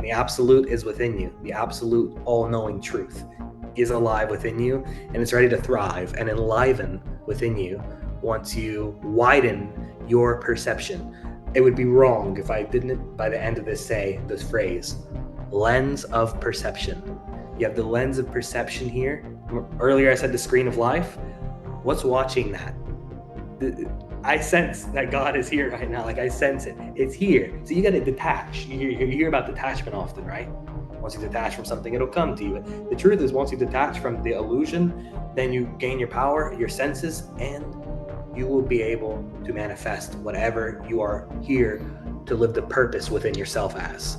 And the absolute is within you. The absolute all-knowing truth is alive within you, and it's ready to thrive and enliven within you once you widen your perception. It would be wrong if I didn't, by the end of this, say this phrase, lens of perception. You have the lens of perception here. Earlier I said the screen of life. What's watching that? I sense that God is here right now. Like, I sense it. It's here. So you got to detach. You hear about detachment often, right? Once you detach from something, it'll come to you. But the truth is, once you detach from the illusion, then you gain your power, your senses, and you will be able to manifest whatever you are here to live the purpose within yourself as.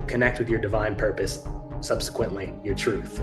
Connect with your divine purpose, subsequently, your truth.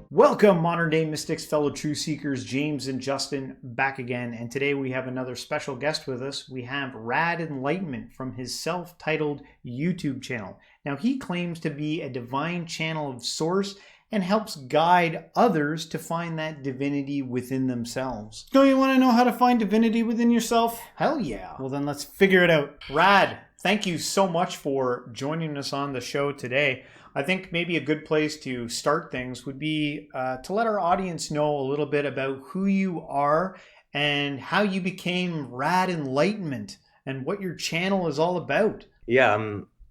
Welcome, modern day mystics, fellow truth seekers, James and Justin back again. And today we have another special guest with us. We have Raad Enlightenment from his self-titled YouTube channel. Now, he claims to be a divine channel of source and helps guide others to find that divinity within themselves. Don't you want to know how to find divinity within yourself? Hell yeah. Well, then let's figure it out. Raad, thank you so much for joining us on the show today. I think maybe a good place to start things would be to let our audience know a little bit about who you are and how you became Raad Enlightenment and what your channel is all about. Yeah,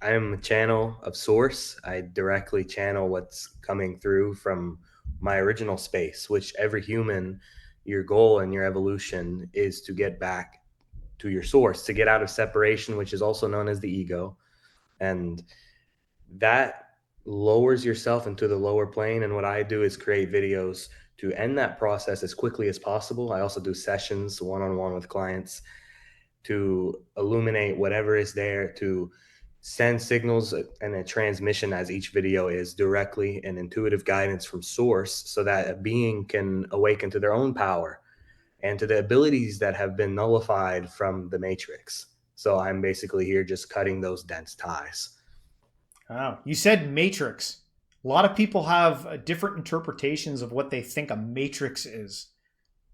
I'm a channel of source. I directly channel what's coming through from my original space, which every human, your goal in your evolution is to get back to your source, to get out of separation, which is also known as the ego. And that lowers yourself into the lower plane. And what I do is create videos to end that process as quickly as possible. I also do sessions one-on-one with clients to illuminate whatever is there, to send signals and a transmission as each video is directly an intuitive guidance from source, so that a being can awaken to their own power and to the abilities that have been nullified from the matrix. So I'm basically here just cutting those dense ties. Oh, you said matrix. A lot of people have different interpretations of what they think a matrix is.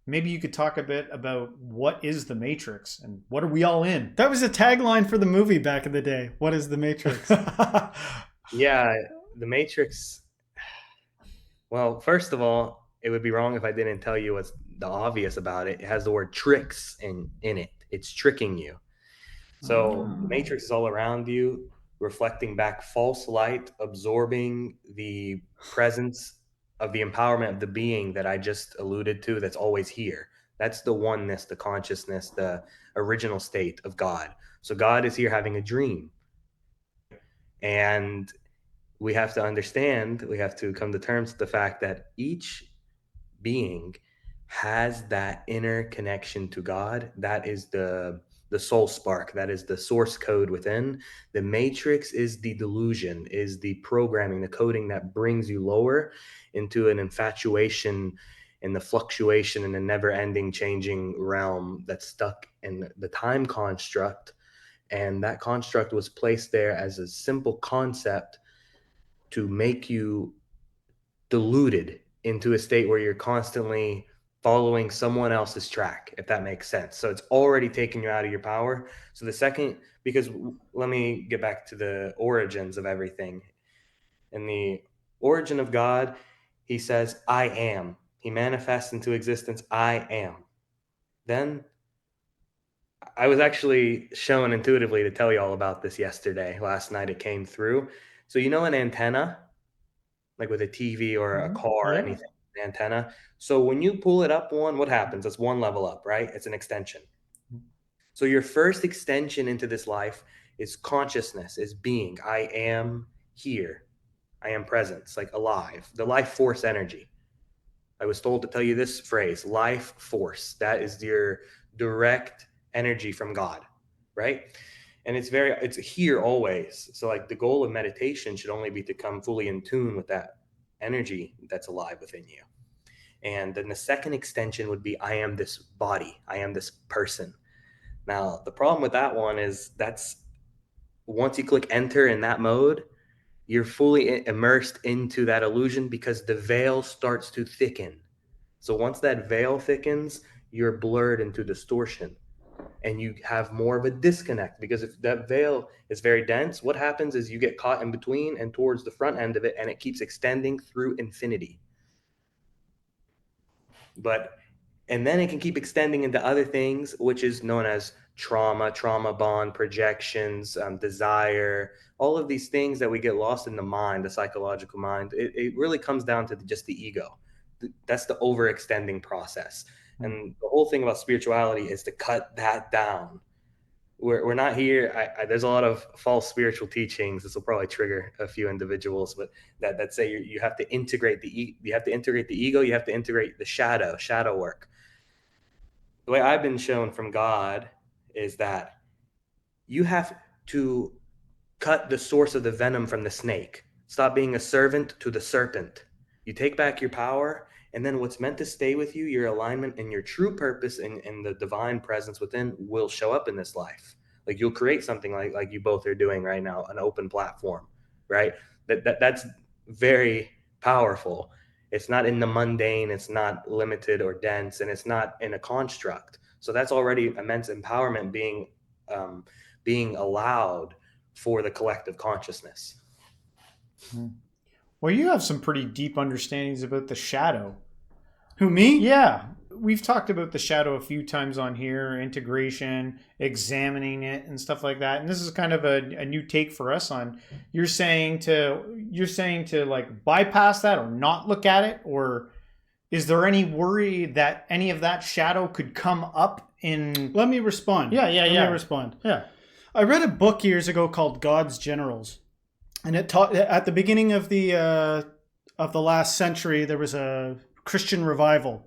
Maybe you could talk a bit about what is the matrix and what are we all in? That was a tagline for the movie back in the day. What is the Matrix? Yeah, the matrix. Well, first of all, it would be wrong if I didn't tell you what's the obvious about it. It has the word tricks in it. It's tricking you. So the matrix is all around you, reflecting back false light, absorbing the presence of the empowerment of the being that I just alluded to, that's always here. That's the oneness, the consciousness, the original state of God. So God is here having a dream. And we have to understand, we have to come to terms with the fact that each being has that inner connection to God. That is the soul spark. That is the source code within. The matrix is the delusion, is the programming, the coding that brings you lower into an infatuation and the fluctuation in a never-ending changing realm that's stuck in the time construct. And that construct was placed there as a simple concept to make you deluded into a state where you're constantly following someone else's track, if that makes sense. So it's already taken you out of your power. So the second, because let me get back to the origins of everything. In the origin of God, he says, I am. He manifests into existence, I am. Then I was actually shown intuitively to tell you all about this yesterday. Last night it came through. So you know an antenna, like with a TV or a car or anything, an antenna. So when you pull it up one, what happens? It's one level up, right? It's an extension. So your first extension into this life is consciousness, is being. I am here. I am presence, like alive, the life force energy. I was told to tell you this phrase, life force. That is your direct energy from God, right? And it's here always. So like the goal of meditation should only be to come fully in tune with that energy that's alive within you. And then the second extension would be, I am this body. I am this person. Now, the problem with that one is that's once you click enter in that mode, you're fully immersed into that illusion because the veil starts to thicken. So once that veil thickens, you're blurred into distortion and you have more of a disconnect, because if that veil is very dense, what happens is you get caught in between and towards the front end of it, and it keeps extending through infinity. But and then it can keep extending into other things, which is known as trauma bond, projections, desire, all of these things that we get lost in the mind, the psychological mind. It really comes down to just the ego. That's the overextending process. And the whole thing about spirituality is to cut that down. We're not here. There's a lot of false spiritual teachings. This will probably trigger a few individuals, but that say you have to integrate you have to integrate the ego. You have to integrate the shadow work. The way I've been shown from God is that you have to cut the source of the venom from the snake. Stop being a servant to the serpent. You take back your power, and then what's meant to stay with you, your alignment and your true purpose and the divine presence within, will show up in this life. Like you'll create something like you both are doing right now, an open platform, right? That's very powerful. It's not in the mundane, it's not limited or dense, and it's not in a construct. So that's already immense empowerment being allowed for the collective consciousness. Well, you have some pretty deep understandings about the shadow. Who, me? Yeah. We've talked about the shadow a few times on here, integration, examining it and stuff like that. And this is kind of a new take for us on you're saying to like bypass that or not look at it, or is there any worry that any of that shadow could come up in? Let me respond. Yeah. Let me respond. Yeah. I read a book years ago called God's Generals, and it taught at the beginning of the last century there was a Christian revival,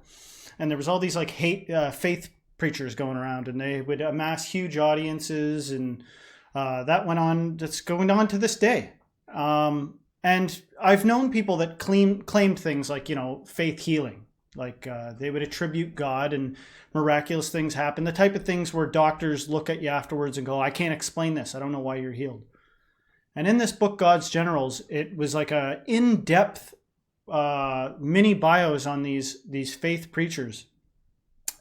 and there was all these like faith preachers going around, and they would amass huge audiences, and that went on. That's going on to this day. And I've known people that claimed things like, faith healing, like they would attribute God and miraculous things happen, the type of things where doctors look at you afterwards and go, I can't explain this. I don't know why you're healed. And in this book, God's Generals, it was like a in-depth mini bios on these faith preachers.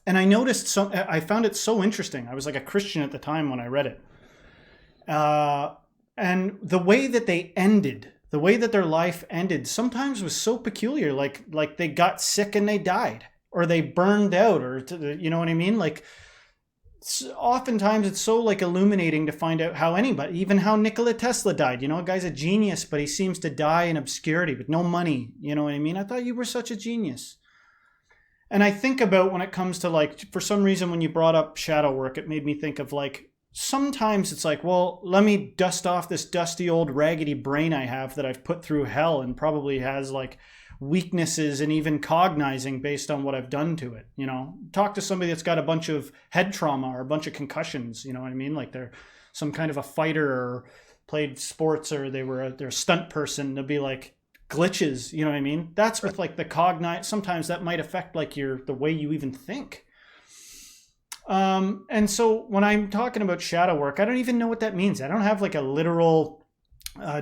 And I noticed I found it so interesting. I was like a Christian at the time when I read it. And the way that the way that their life ended sometimes was so peculiar. Like they got sick and they died, or they burned out, or you know what I mean? Like oftentimes it's so like illuminating to find out how anybody, even how Nikola Tesla died. A guy's a genius, but he seems to die in obscurity with no money. You know what I mean? I thought you were such a genius. And I think about when it comes to like, for some reason, when you brought up shadow work, it made me think of like, sometimes it's like, well, let me dust off this dusty old raggedy brain I have that I've put through hell and probably has like weaknesses and even cognizing based on what I've done to it. Talk to somebody that's got a bunch of head trauma or a bunch of concussions. You know what I mean? Like they're some kind of a fighter or played sports, or they're a stunt person. They'll be like glitches. You know what I mean? That's with like the sometimes that might affect like the way you even think. And so when I'm talking about shadow work, I don't even know what that means. I don't have like a literal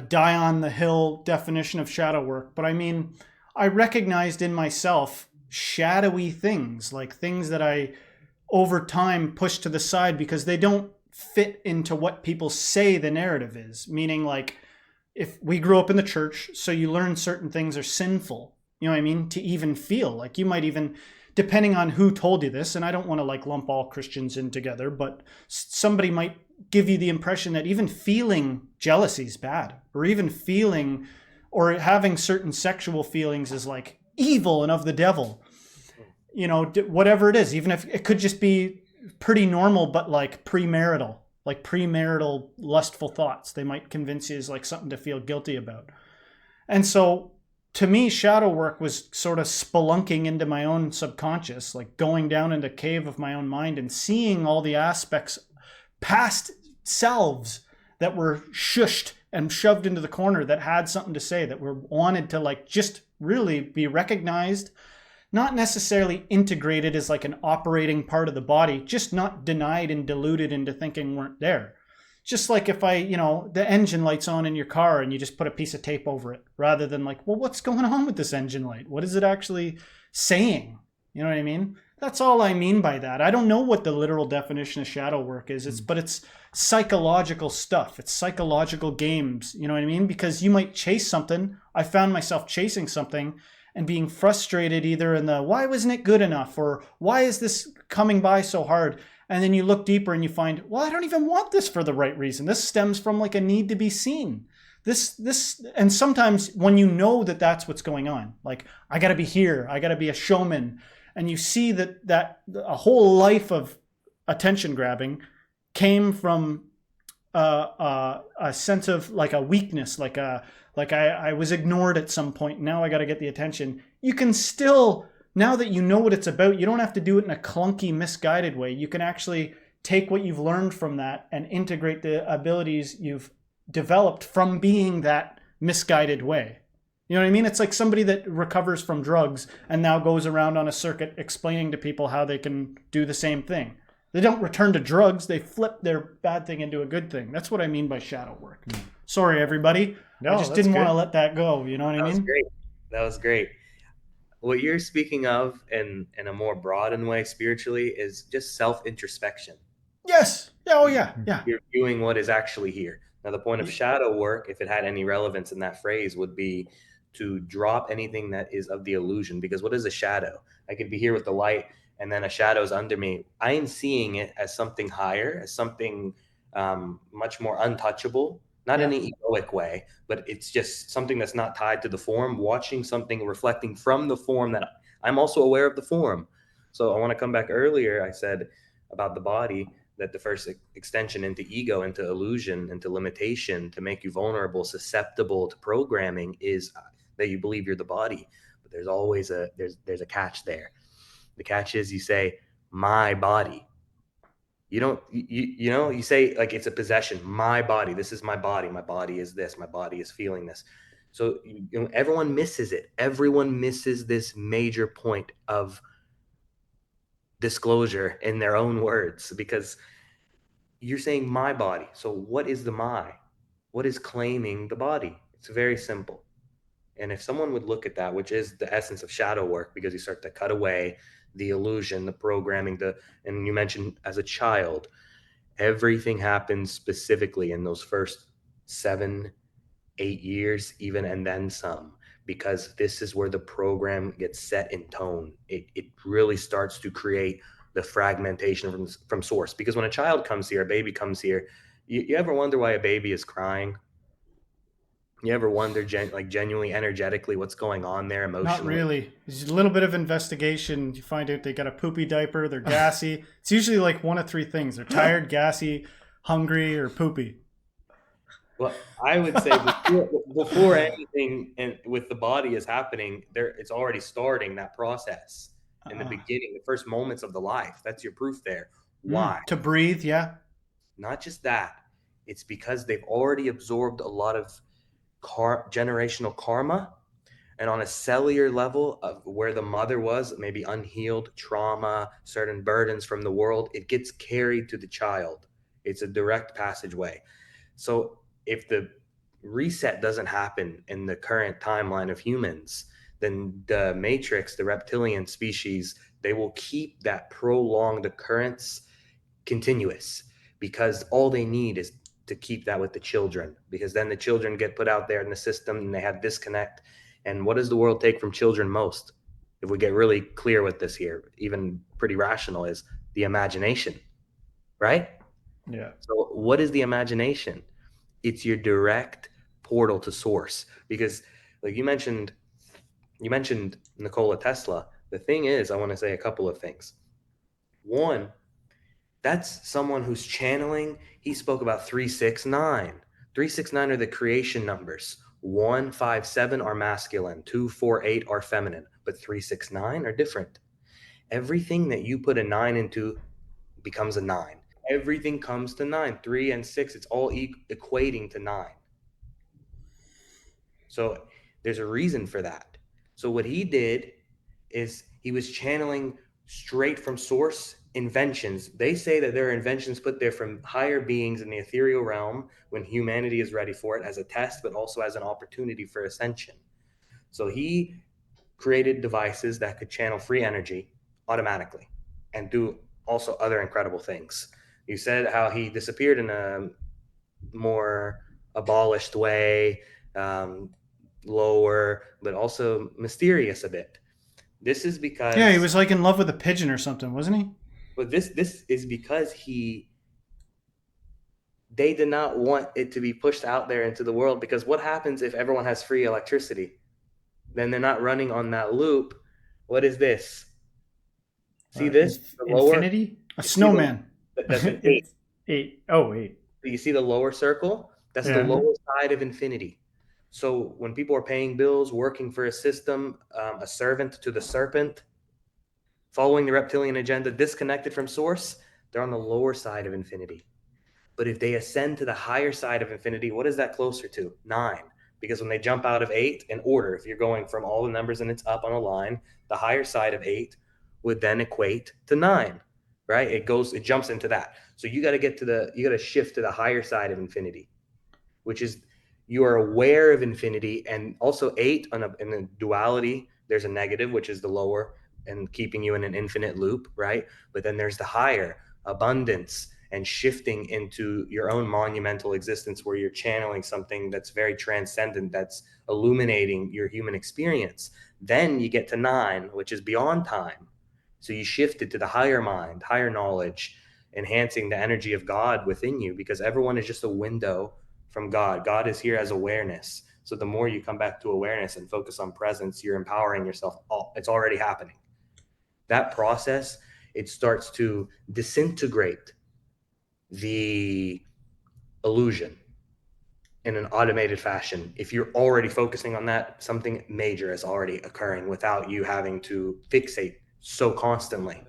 die on the hill definition of shadow work, but I mean, I recognized in myself shadowy things, like things that I over time push to the side because they don't fit into what people say the narrative is. Meaning like if we grew up in the church, so you learn certain things are sinful, you know what I mean? To even feel like you might even, depending on who told you this, and I don't want to like lump all Christians in together, but somebody might give you the impression that even feeling jealousy is bad, or even feeling or having certain sexual feelings is like evil and of the devil. Whatever it is, even if it could just be pretty normal, but like premarital lustful thoughts, they might convince you is like something to feel guilty about. And so to me, shadow work was sort of spelunking into my own subconscious, like going down into the cave of my own mind and seeing all the aspects, past selves that were shushed and shoved into the corner that had something to say, that were wanted to like just really be recognized, not necessarily integrated as like an operating part of the body, just not denied and diluted into thinking weren't there. Just like if the engine light's on in your car and you just put a piece of tape over it, rather than like, well, what's going on with this engine light? What is it actually saying? You know what I mean? That's all I mean by that. I don't know what the literal definition of shadow work is. But it's psychological stuff. It's psychological games. You know what I mean? Because you might chase something. I found myself chasing something and being frustrated either in the why wasn't it good enough or why is this coming by so hard? And then you look deeper and you find, well, I don't even want this for the right reason. This stems from like a need to be seen. This and sometimes when you know that that's what's going on, like I got to be here, I got to be a showman, and you see that a whole life of attention grabbing came from a sense of like a weakness, I was ignored at some point. Now I got to get the attention. You can still, now that you know what it's about, you don't have to do it in a clunky, misguided way. You can actually take what you've learned from that and integrate the abilities you've developed from being that misguided way. You know what I mean? It's like somebody that recovers from drugs and now goes around on a circuit explaining to people how they can do the same thing. They don't return to drugs. They flip their bad thing into a good thing. That's what I mean by shadow work. Sorry, everybody. No, I just that's didn't want good. to let that go. You know what I That was mean? great. That was great. What you're speaking of in a more broadened way spiritually is just self introspection. Yes. Yeah. Oh, yeah. Yeah. You're viewing what is actually here. Now, the point of shadow work, if it had any relevance in that phrase, would be to drop anything that is of the illusion. Because what is a shadow? I could be here with the light, and then a shadow's under me. I am seeing it as something higher, as something much more untouchable, not in Yeah. an egoic way, but it's just something that's not tied to the form, watching something reflecting from the form that I'm also aware of the form. So I want to come back earlier. I said about the body that the first extension into ego, into illusion, into limitation to make you vulnerable, susceptible to programming is that you believe you're the body. But there's always there's a catch there. The catch is you say my body. You don't you know you say like it's a possession. My body. This is my body. My body is this. My body is feeling this. So everyone misses it. Everyone misses this major point of disclosure in their own words because you're saying my body. So what is the my? What is claiming the body? It's very simple. And if someone would look at that, which is the essence of shadow work, because you start to cut away the illusion, the programming, and you mentioned as a child, everything happens specifically in those first 7, 8 years, even, and then some, because this is where the program gets set in tone. It really starts to create the fragmentation from source. Because when a child comes here, a baby comes here, you ever wonder why a baby is crying? You ever wonder, like genuinely, energetically, what's going on there Not emotionally? really. There's a little bit of investigation. You find out they got a poopy diaper. They're gassy. It's usually like one of three things: they're tired, gassy, hungry, or poopy. Well, I would say before anything with the body is happening, there it's already starting that process in the Uh, beginning, the first moments of the life. That's your proof there. Why? to breathe, yeah. Not just that. It's because they've already absorbed a lot of generational karma, and on a cellular level of where the mother was, maybe unhealed trauma, certain burdens from the world, it gets carried to the child. It's a direct passageway. So if the reset doesn't happen in the current timeline of humans, then the matrix, the reptilian species, they will keep that prolonged occurrence continuous because all they need is to keep that with the children, because then the children get put out there in the system and they have disconnect. And what does the world take from children most? If we get really clear with this here, even pretty rational, is the imagination, right? Yeah. So what is the imagination? It's your direct portal to source. Because like you mentioned Nikola Tesla. The thing is, I want to say a couple of things. One, that's someone who's channeling. He spoke about 369. 369 are the creation numbers. 157 are masculine, 248 are feminine, but 369 are different. Everything that you put a 9 into becomes a 9. Everything comes to 9. 3 and 6, it's all equating to 9. So there's a reason for that. So what he did is he was channeling straight from source inventions. They say that there are inventions put there from higher beings in the ethereal realm when humanity is ready for it as a test, but also as an opportunity for ascension. So he created devices that could channel free energy automatically and do also other incredible things. You said how he disappeared in a more abolished way, um, lower, but also mysterious a bit. This is Yeah, he because, was like in love with a pigeon or something, wasn't he? but this is because they did not want it to be pushed out there into the world. Because what happens if everyone has free electricity? Then they're not running on that loop. What is this? See this? The lower. Infinity? A You see the snowman. that's an eight. Eight. Oh, eight. You see the lower circle? That's the Yeah. lower side of infinity. So when people are paying bills, working for a system, a servant to the serpent, following the reptilian agenda, disconnected from source, they're on the lower side of infinity. But if they ascend to the higher side of infinity, what is that closer to? 9. Because when they jump out of 8 in order, if you're going from all the numbers and it's up on a line, the higher side of 8 would then equate to 9, right? It jumps into that. So you got to shift to the higher side of infinity, which is you are aware of infinity. And also 8 in the duality, there's a negative, which is the lower and keeping you in an infinite loop, right? But then there's the higher abundance and shifting into your own monumental existence where you're channeling something that's very transcendent, that's illuminating your human experience. Then you get to 9, which is beyond time. So you shifted to the higher mind, higher knowledge, enhancing the energy of God within you, because everyone is just a window from God. God is here as awareness. So the more you come back to awareness and focus on presence, you're empowering yourself. It's already happening. That process, it starts to disintegrate the illusion in an automated fashion. If you're already focusing on that, something major is already occurring without you having to fixate so constantly.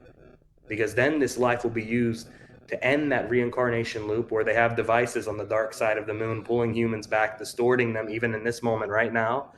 Because then this life will be used to end that reincarnation loop where they have devices on the dark side of the moon pulling humans back, distorting them even in this moment right now,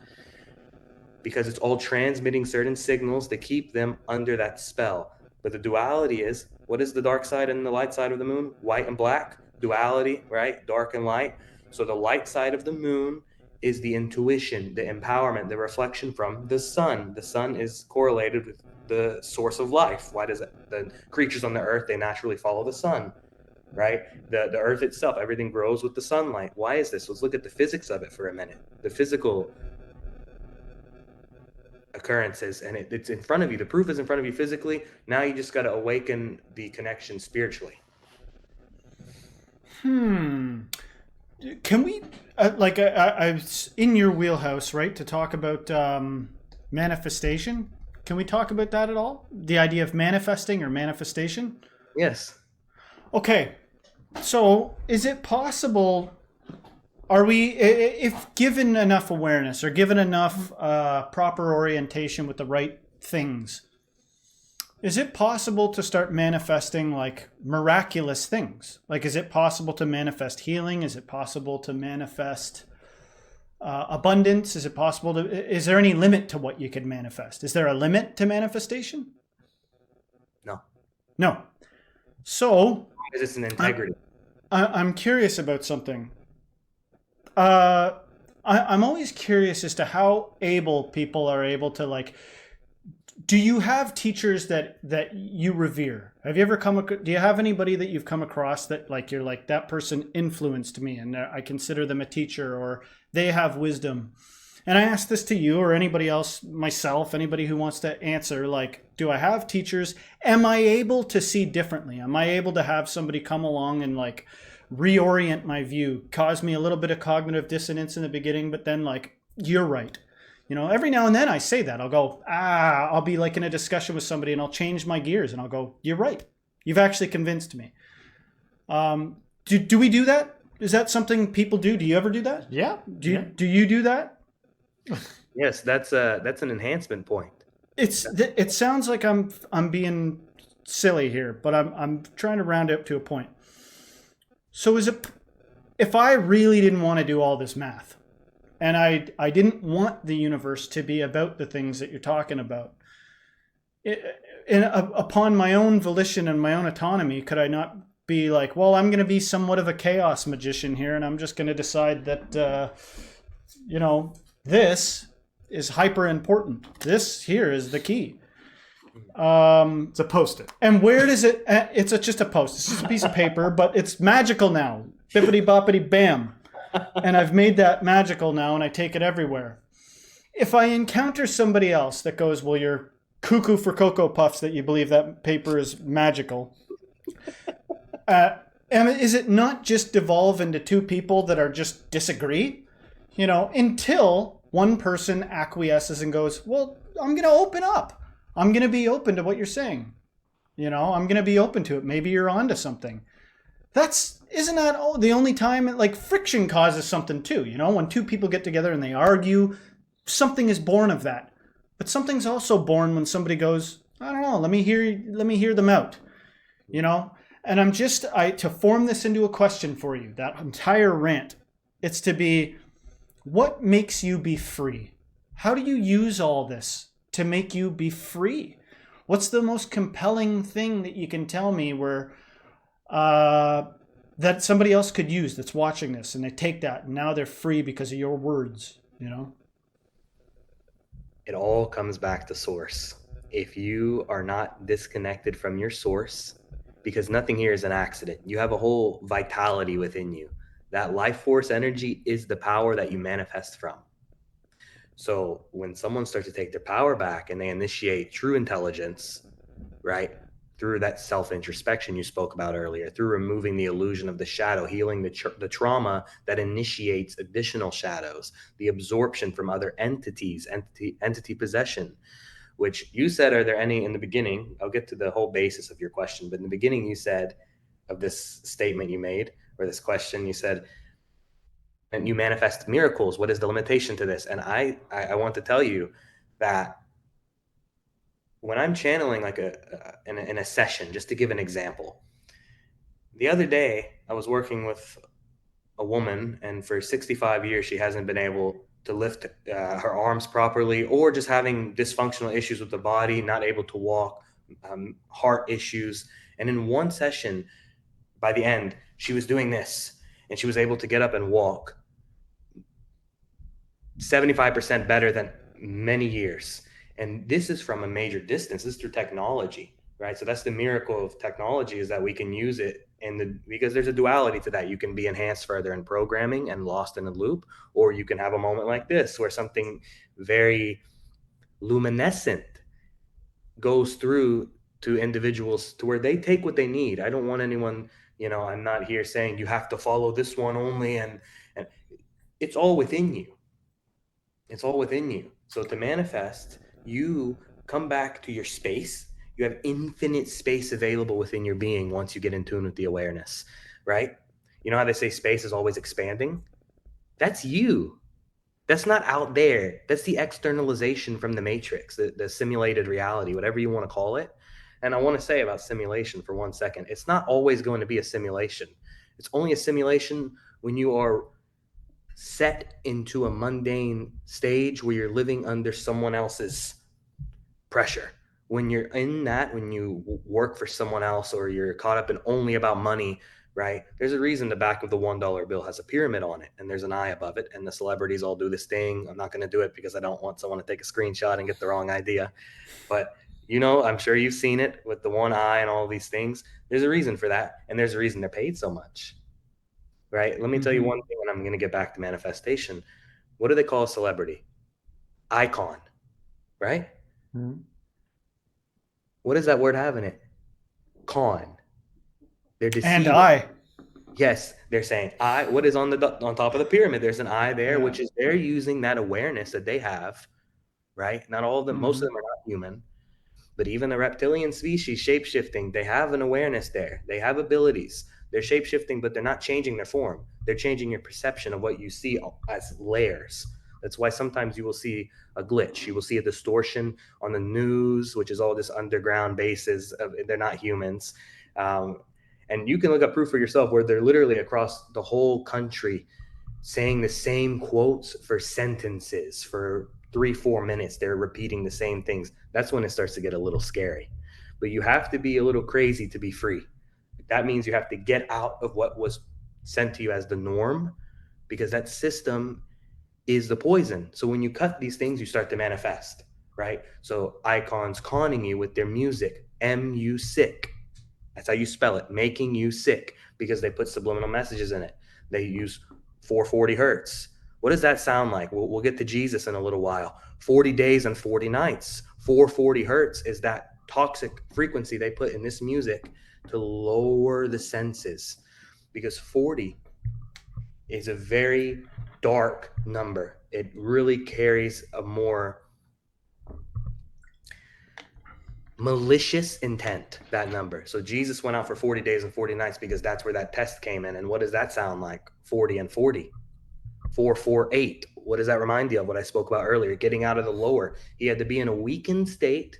because it's all transmitting certain signals to keep them under that spell. But the duality is, what is the dark side and the light side of the moon? White and black, duality, right? Dark and light. So the light side of the moon is the intuition, the empowerment, the reflection from the sun. The sun is correlated with the source of life. Why does it? The creatures on the earth, they naturally follow the sun, right? The earth itself, everything grows with the sunlight. Why is this? Let's look at the physics of it for a minute. The physical occurrences, and it's in front of you. The proof is in front of you physically. Now you just got to awaken the connection spiritually. Can we, I was in your wheelhouse, right, to talk about manifestation? Can we talk about that at all? The idea of manifesting or manifestation? Yes. Okay. So is it possible, are we, if given enough awareness or given enough proper orientation with the right things, is it possible to start manifesting like miraculous things? Like, is it possible to manifest healing? Is it possible to manifest abundance? Is it possible to, is there any limit to what you could manifest? Is there a limit to manifestation? No. No. So Because it's an integrity. I'm curious about something. I'm always curious as to how able people are able to, like, do you have teachers that you revere? Have you ever do you have anybody that you've come across that, like, you're like, that person influenced me and I consider them a teacher, or they have wisdom? And I ask this to you or anybody else, myself, anybody who wants to answer, like, do I have teachers? Am I able to see differently? Am I able to have somebody come along and, like, reorient my view, cause me a little bit of cognitive dissonance in the beginning, but then, like, you're right. You know, every now and then I say that. I'll go, I'll be like in a discussion with somebody and I'll change my gears and I'll go, you're right. You've actually convinced me. Do we do that? Is that something people do? Do you ever do that? Yeah. Do you do that? Yes, that's an enhancement point. It sounds like I'm being silly here, but I'm trying to round it up to a point. So is it, if I really didn't want to do all this math, and I didn't want the universe to be about the things that you're talking about, upon my own volition and my own autonomy, could I not be like, well, I'm going to be somewhat of a chaos magician here, and I'm just going to decide that, this is hyper important. This here is the key. It's a post-it. And where does it? It's just a post. It's just a piece of paper, but it's magical now. Bippity boppity bam. And I've made that magical now, and I take it everywhere. If I encounter somebody else that goes, well, you're cuckoo for Cocoa Puffs that you believe that paper is magical. And is it not just devolve into two people that are just disagree? Until one person acquiesces and goes, well, I'm going to open up. I'm going to be open to what you're saying. I'm going to be open to it. Maybe you're onto something. Isn't that the only time like friction causes something too? When two people get together and they argue, something is born of that. But something's also born when somebody goes, I don't know, let me hear them out. And I'm to form this into a question for you, that entire rant, it's to be, what makes you be free? How do you use all this to make you be free? What's the most compelling thing that you can tell me where that somebody else could use that's watching this, and they take that and now they're free because of your words? It all comes back to source. If you are not disconnected from your source, because nothing here is an accident, you have a whole vitality within you. That life force energy is the power that you manifest from. So when someone starts to take their power back and they initiate true intelligence, right, through that self-introspection you spoke about earlier, through removing the illusion of the shadow, healing the trauma that initiates additional shadows, the absorption from other entities, entity possession, which you said, are there any in the beginning? I'll get to the whole basis of your question, but in the beginning you said, of this statement you made, or this question, you said, and you manifest miracles. What is the limitation to this? And I want to tell you that when I'm channeling like in a session, just to give an example, the other day I was working with a woman, and for 65 years she hasn't been able to lift her arms properly, or just having dysfunctional issues with the body, not able to walk, heart issues. And in one session, by the end, she was doing this, and she was able to get up and walk 75% better than many years. And this is from a major distance. This is through technology, right? So that's the miracle of technology, is that we can use it because there's a duality to that. You can be enhanced further in programming and lost in a loop, or you can have a moment like this where something very luminescent goes through to individuals to where they take what they need. I don't want anyone, I'm not here saying you have to follow this one only, and it's all within you. It's all within you. So to manifest, you come back to your space. You have infinite space available within your being once you get in tune with the awareness, right? You know how they say space is always expanding? That's you. That's not out there. That's the externalization from the matrix, the simulated reality, whatever you want to call it. And I want to say about simulation for 1 second, it's not always going to be a simulation. It's only a simulation when you are set into a mundane stage where you're living under someone else's pressure. When you're in that, when you work for someone else, or you're caught up in only about money, right? There's a reason the back of the $1 bill has a pyramid on it, and there's an eye above it, and the celebrities all do this thing. I'm not going to do it because I don't want someone to take a screenshot and get the wrong idea. But I'm sure you've seen it with the one eye and all these things. There's a reason for that, and there's a reason they're paid so much. Right? Let me tell you one thing, and I'm going to get back to manifestation. What do they call a celebrity? Icon, right? Mm-hmm. What does that word have in it? Con. They're deceiving. And I. Yes, they're saying I. What is on top of the pyramid? There's an eye there, which is they're using that awareness that they have, right? Not all of them. Most of them are not human. But even the reptilian species, shape-shifting, they have an awareness there. They have abilities. They're shape-shifting, but they're not changing their form. They're changing your perception of what you see as layers. That's why sometimes you will see a glitch. You will see a distortion on the news, which is all this underground bases. They're not humans. And you can look up proof for yourself where they're literally across the whole country saying the same quotes for sentences for 3-4 minutes. They're repeating the same things. That's when it starts to get a little scary. But you have to be a little crazy to be free. That means you have to get out of what was sent to you as the norm, because that system is the poison. So when you cut these things, you start to manifest. right? So icons conning you with their music, music. That's how you spell it, making you sick, because they put subliminal messages in it. They use 440 hertz. What does that sound like? We'll get to Jesus in a little while. 40 days and 40 nights. 440 hertz is that toxic frequency they put in this music to lower the senses, because 40 is a very dark number. It really carries a more malicious intent, that number. So Jesus went out for 40 days and 40 nights because that's where that test came in. And what does that sound like? 40 and 40. 448. What does that remind you of? What I spoke about earlier, getting out of the lower. He had to be in a weakened state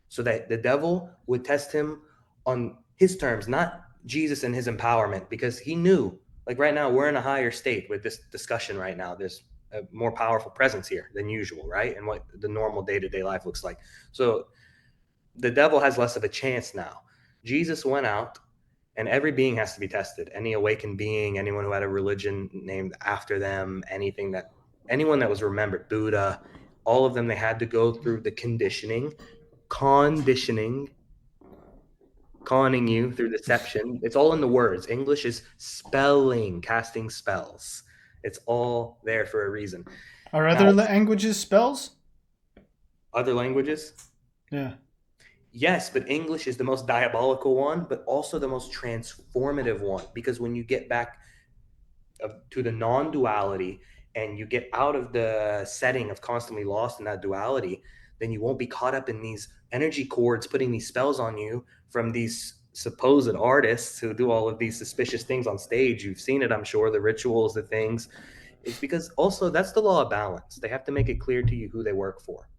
so that the devil would test him on his terms, not Jesus and his empowerment, because he knew, like right now, we're in a higher state with this discussion right now. There's a more powerful presence here than usual, right? And what the normal day-to-day life looks like. So the devil has less of a chance now. Jesus went out, and every being has to be tested. Any awakened being, anyone who had a religion named after them, anyone that was remembered, Buddha, all of them, they had to go through the conditioning, conning you through deception. It's all in the words. English is spelling, casting spells. It's all there for a reason. Are Now, other languages spells? other languages, Yeah. yes, but English is the most diabolical one, but also the most transformative one, because when you get back to the non-duality and you get out of the setting of constantly lost in that duality, then you won't be caught up in these energy cords putting these spells on you from these supposed artists who do all of these suspicious things on stage. You've seen it, I'm sure, the rituals, the things. It's because also that's the law of balance. They have to make it clear to you who they work for.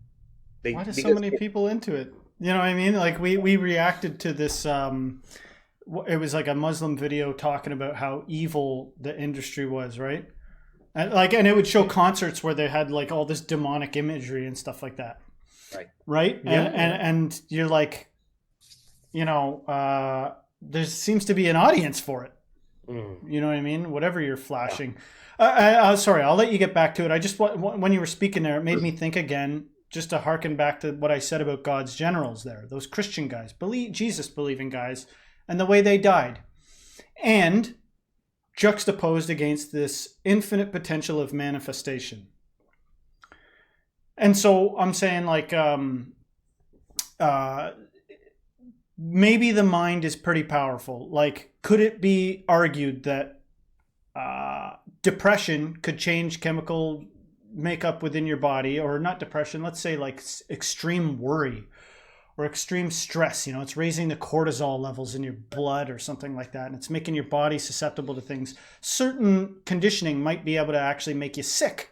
Why They do so because many people into it? You know what I mean? Like we reacted to this. It was like a Muslim video talking about how evil the industry was, right? And it would show concerts where they had like all this demonic imagery and stuff like that, right. right? Yeah. And you're like, there seems to be an audience for it. You know what I mean? Whatever you're flashing. Sorry, I'll let you get back to it. I just when you were speaking there, it made me think again, just to harken back to what I said about God's generals there, those Christian guys, Jesus believing guys, and the way they died, and juxtaposed against this infinite potential of manifestation. And so I'm saying, like, maybe the mind is pretty powerful. Like, could it be argued that depression could change chemical makeup within your body, or not depression, let's say like extreme worry or extreme stress? It's raising the cortisol levels in your blood or something like that, and it's making your body susceptible to things. Certain conditioning might be able to actually make you sick.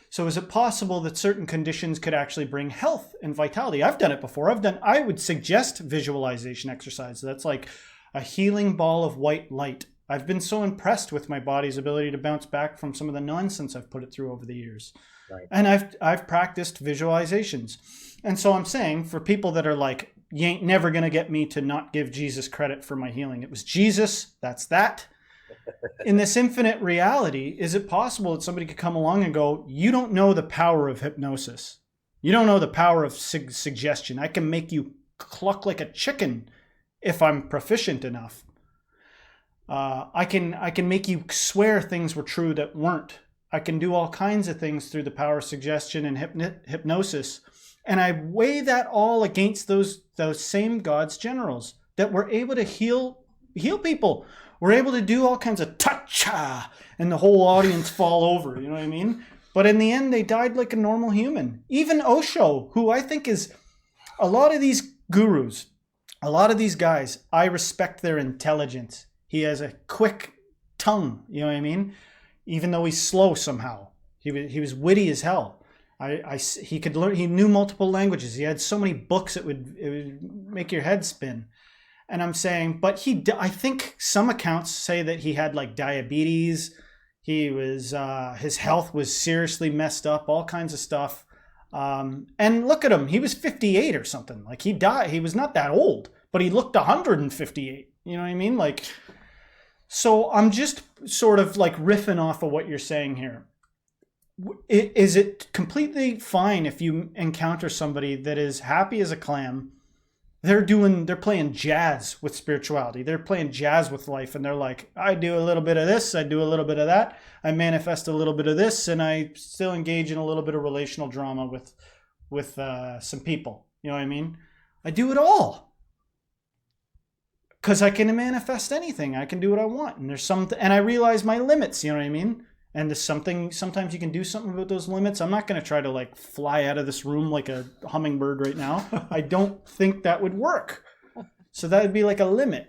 So is it possible that certain conditions could actually bring health and vitality? I've done it before. I would suggest visualization exercise. That's like a healing ball of white light. I've been so impressed with my body's ability to bounce back from some of the nonsense I've put it through over the years. Right. And I've practiced visualizations. And so I'm saying, for people that are like, you ain't never going to get me to not give Jesus credit for my healing. It was Jesus. That's that. In this infinite reality, is it possible that somebody could come along and go, you don't know the power of hypnosis. You don't know the power of suggestion. I can make you cluck like a chicken if I'm proficient enough. I can make you swear things were true that weren't. I can do all kinds of things through the power of suggestion and hypnosis. And I weigh that all against those same God's generals that were able to heal people. We're able to do all kinds of ta-cha, and the whole audience fall over, you know what I mean? But in the end, they died like a normal human. Even Osho, who I think is, a lot of these gurus, a lot of these guys, I respect their intelligence. He has a quick tongue, you know what I mean? Even though he's slow somehow. He was witty as hell. He could learn. He knew multiple languages. He had so many books it would make your head spin. And I'm saying, but I think some accounts say that he had like diabetes. He was his health was seriously messed up. All kinds of stuff. And look at him. He was 58 or something. Like, he died. He was not that old, but he looked 158. You know what I mean? Like, so I'm just sort of like riffing off of what you're saying here. Is it completely fine if you encounter somebody that is happy as a clam? They're playing jazz with spirituality. They're playing jazz with life, and they're like, I do a little bit of this, I do a little bit of that, I manifest a little bit of this, and I still engage in a little bit of relational drama with some people. You know what I mean? I do it all because I can manifest anything. I can do what I want, and there's some, and I realize my limits. You know what I mean? And there's something. Sometimes you can do something about those limits. I'm not going to try to like fly out of this room like a hummingbird right now. I don't think that would work. So that would be like a limit,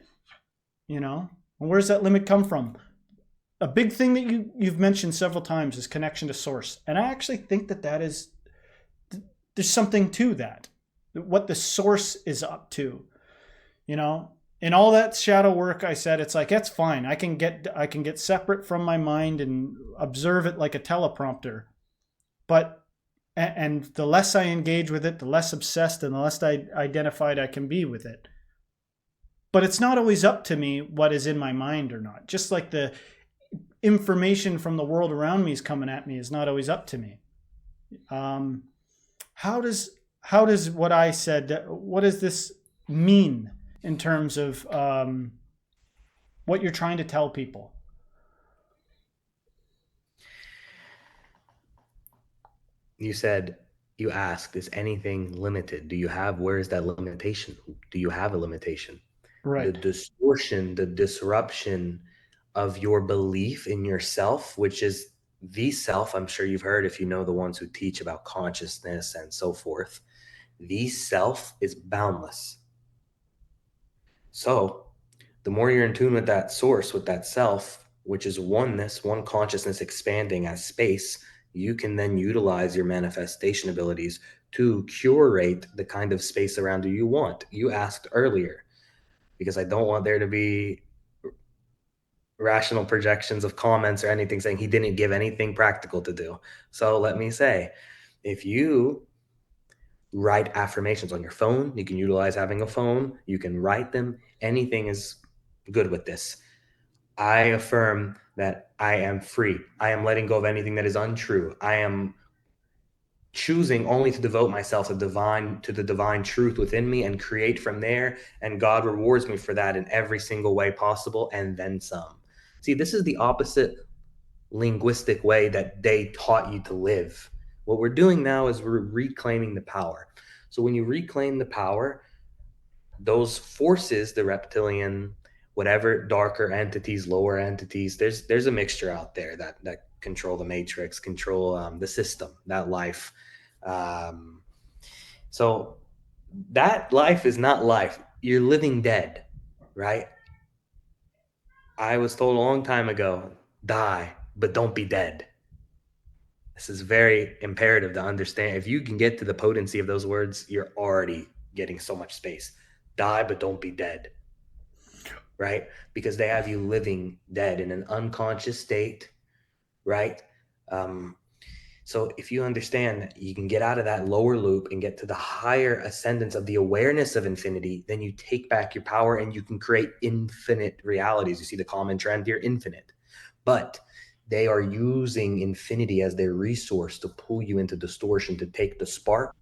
you know. And where's that limit come from? A big thing that you've mentioned several times is connection to source, and I actually think that is there's something to that. What the source is up to, you know. In all that shadow work, I said it's like it's fine. I can get separate from my mind and observe it like a teleprompter. But and the less I engage with it, the less obsessed and the less identified I can be with it. But it's not always up to me what is in my mind or not. Just like the information from the world around me is coming at me is not always up to me. Um, how does what I said? What does this mean in terms of what you're trying to tell people? You said, you asked, is anything limited? Do you have, where is that limitation? Do you have a limitation? The Right. distortion, the disruption of your belief in yourself, which is the self. I'm sure you've heard, if you know the ones who teach about consciousness and so forth, the self is boundless. So the more you're in tune with that source, with that self, which is oneness, one consciousness expanding as space, you can then utilize your manifestation abilities to curate the kind of space around you want. You asked earlier, because I don't want there to be rational projections of comments or anything saying he didn't give anything practical to do. So let me say, if you write affirmations on your phone, you can utilize having a phone, you can write them, anything is good with this. I affirm that I am free. I am letting go of anything that is untrue. I am choosing only to devote myself to the divine truth within me and create from there, and God rewards me for that in every single way possible and then some. See, this is the opposite linguistic way that they taught you to live. What we're doing now is we're reclaiming the power. So when you reclaim the power, those forces, the reptilian, whatever darker entities, lower entities, there's a mixture out there that control the matrix, control the system, that life. Um, so that life is not life. You're living dead, right? I was told a long time ago, die, but don't be dead. This is very imperative to understand. If you can get to the potency of those words, you're already getting so much space. Die, but don't be dead, right? Because they have you living dead in an unconscious state, right? Um, so if you understand that you can get out of that lower loop and get to the higher ascendance of the awareness of infinity, then you take back your power and you can create infinite realities. You see the common trend here, infinite. But they are using infinity as their resource to pull you into distortion, to take the spark,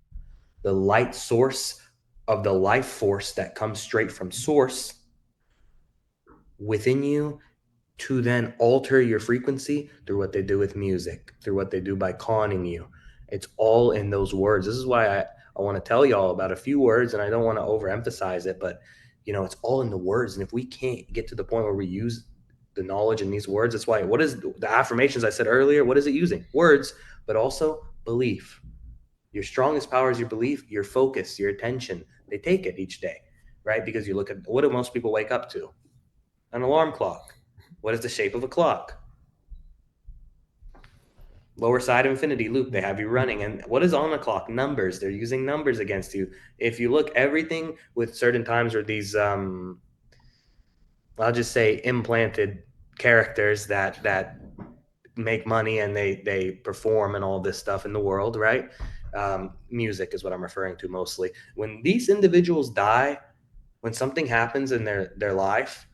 the light source of the life force that comes straight from source within you, to then alter your frequency through what they do with music, through what they do by conning you. It's all in those words. This is why I want to tell y'all about a few words, and I don't want to overemphasize it, but it's all in the words. And if we can't get to the point where we use the knowledge in these words, that's why, what is the affirmations I said earlier? What is it using? Words, but also belief. Your strongest power is your belief, your focus, your attention. They take it each day, right? Because you look at, what do most people wake up to? An alarm clock. What is the shape of a clock? Lower side of infinity loop, they have you running. And what is on the clock? Numbers. They're using numbers against you. If you look, everything with certain times where these I'll just say implanted characters that make money and they perform and all this stuff in the world, right? Music is what I'm referring to mostly. When these individuals die, when something happens in their life,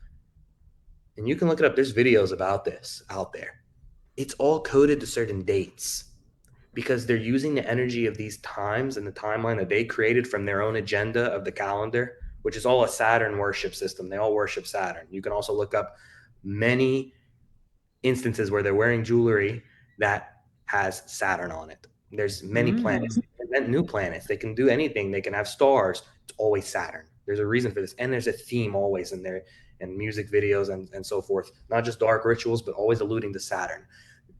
and you can look it up, there's videos about this out there. It's all coded to certain dates. because they're using the energy of these times and the timeline that they created from their own agenda of the calendar, which is all a Saturn worship system. They all worship Saturn. You can also look up many instances where they're wearing jewelry that has Saturn on it. There's many planets. They can invent new planets. They can do anything. They can have stars. It's always Saturn. There's a reason for this. And there's a theme always in there, and music videos and so forth. Not just dark rituals, but always alluding to Saturn.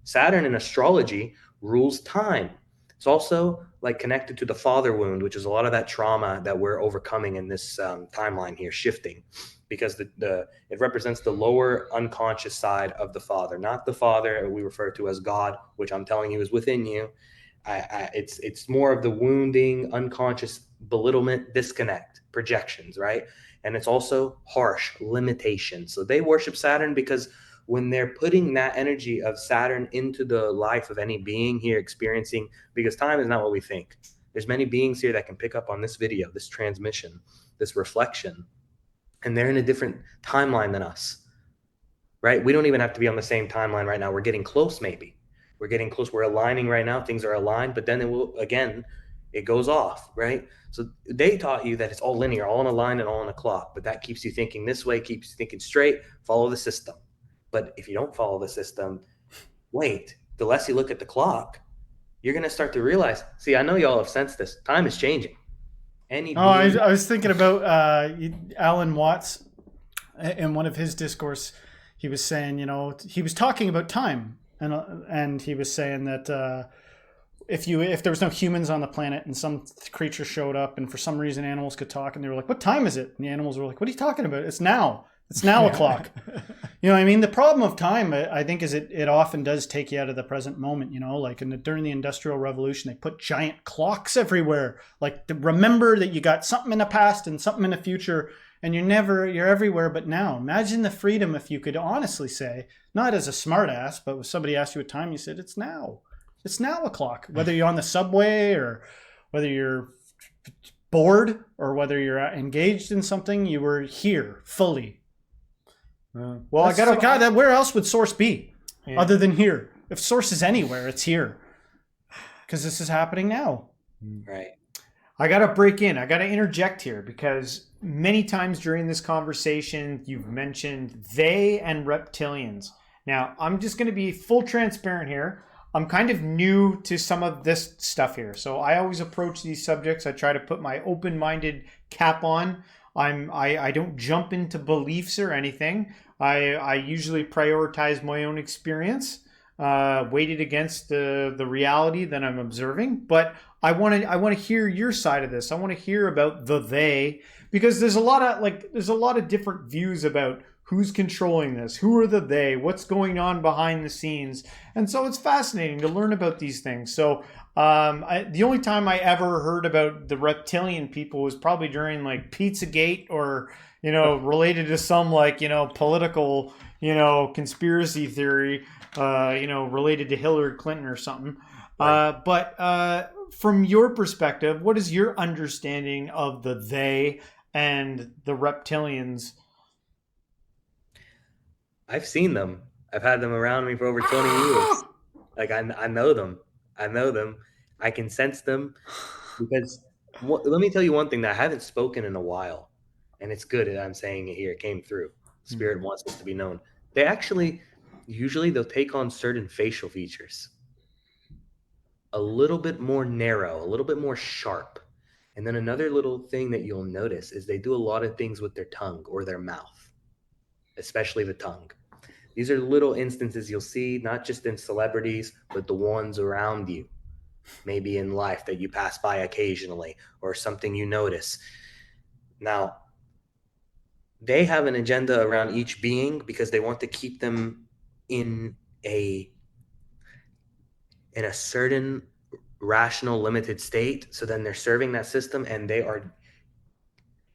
Saturn in astrology rules time. It's also like connected to the father wound, which is a lot of that trauma that we're overcoming in this timeline here, shifting, because it represents the lower unconscious side of the father, not the father we refer to as God, which I'm telling you is within you. It's more of the wounding, unconscious belittlement, disconnect, projections, right? And it's also harsh limitation. So they worship Saturn because when they're putting that energy of Saturn into the life of any being here experiencing, because time is not what we think. There's many beings here that can pick up on this video, this transmission, this reflection, and they're in a different timeline than us, right? We don't even have to be on the same timeline right now. We're getting close, maybe. We're getting close. We're aligning right now. Things are aligned, but then it will, again, it goes off, right? So they taught you that it's all linear, all in a line and all in a clock, but that keeps you thinking this way, keeps you thinking straight, follow the system. But if you don't follow the system, wait, the less you look at the clock, you're going to start to realize, see, I know y'all have sensed this. Time is changing. Any Oh, being. I was thinking about Alan Watts in one of his discourse. He was saying, he was talking about time, and he was saying that if there was no humans on the planet and some creature showed up, and for some reason animals could talk, and they were like, "What time is it?" And the animals were like, "What are you talking about? It's now. It's now o'clock." You know what I mean? The problem of time, I think, is it often does take you out of the present moment. Like during the Industrial Revolution, they put giant clocks everywhere. Like, remember that you got something in the past and something in the future, and you're everywhere but now. Imagine the freedom if you could honestly say, not as a smart ass, but when somebody asked you what time, you said, it's now. It's now o'clock. Whether you're on the subway or whether you're bored or whether you're engaged in something, you were here fully. Well, I gotta. God, where else would source be other than here? If source is anywhere, it's here, because this is happening now. Right. I gotta break in. I gotta interject here because many times during this conversation, you've mentioned they and reptilians. Now, I'm just going to be full transparent here. I'm kind of new to some of this stuff here. So I always approach these subjects. I try to put my open-minded cap on. I don't jump into beliefs or anything. I usually prioritize my own experience, weighted against the reality that I'm observing. But I want to hear your side of this. I want to hear about the they, because there's a lot of different views about who's controlling this, who are the they, what's going on behind the scenes, and so it's fascinating to learn about these things. So the only time I ever heard about the reptilian people was probably during like Pizzagate, or related to some political conspiracy theory related to Hillary Clinton or something. Right. But from your perspective, what is your understanding of the they and the reptilians? I've seen them. I've had them around me for over 20 years. Like I know them. I know them. I can sense them because let me tell you one thing that I haven't spoken in a while, and it's good that I'm saying it here. It came through. Spirit wants this to be known. They actually, usually they'll take on certain facial features. A little bit more narrow, a little bit more sharp. And then another little thing that you'll notice is they do a lot of things with their tongue or their mouth, especially the tongue. These are little instances you'll see, not just in celebrities, but the ones around you, maybe in life that you pass by occasionally, or something you notice. Now, they have an agenda around each being because they want to keep them in a certain rational, limited state. So then they're serving that system and they are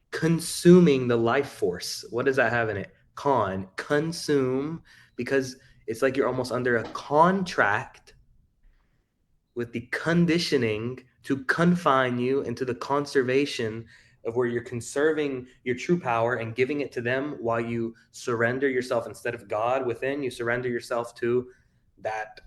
consuming the life force. What does that have in it? Consume, because it's like you're almost under a contract with the conditioning to confine you into the conservation of where you're conserving your true power and giving it to them while you surrender yourself. Instead of God within, you surrender yourself to that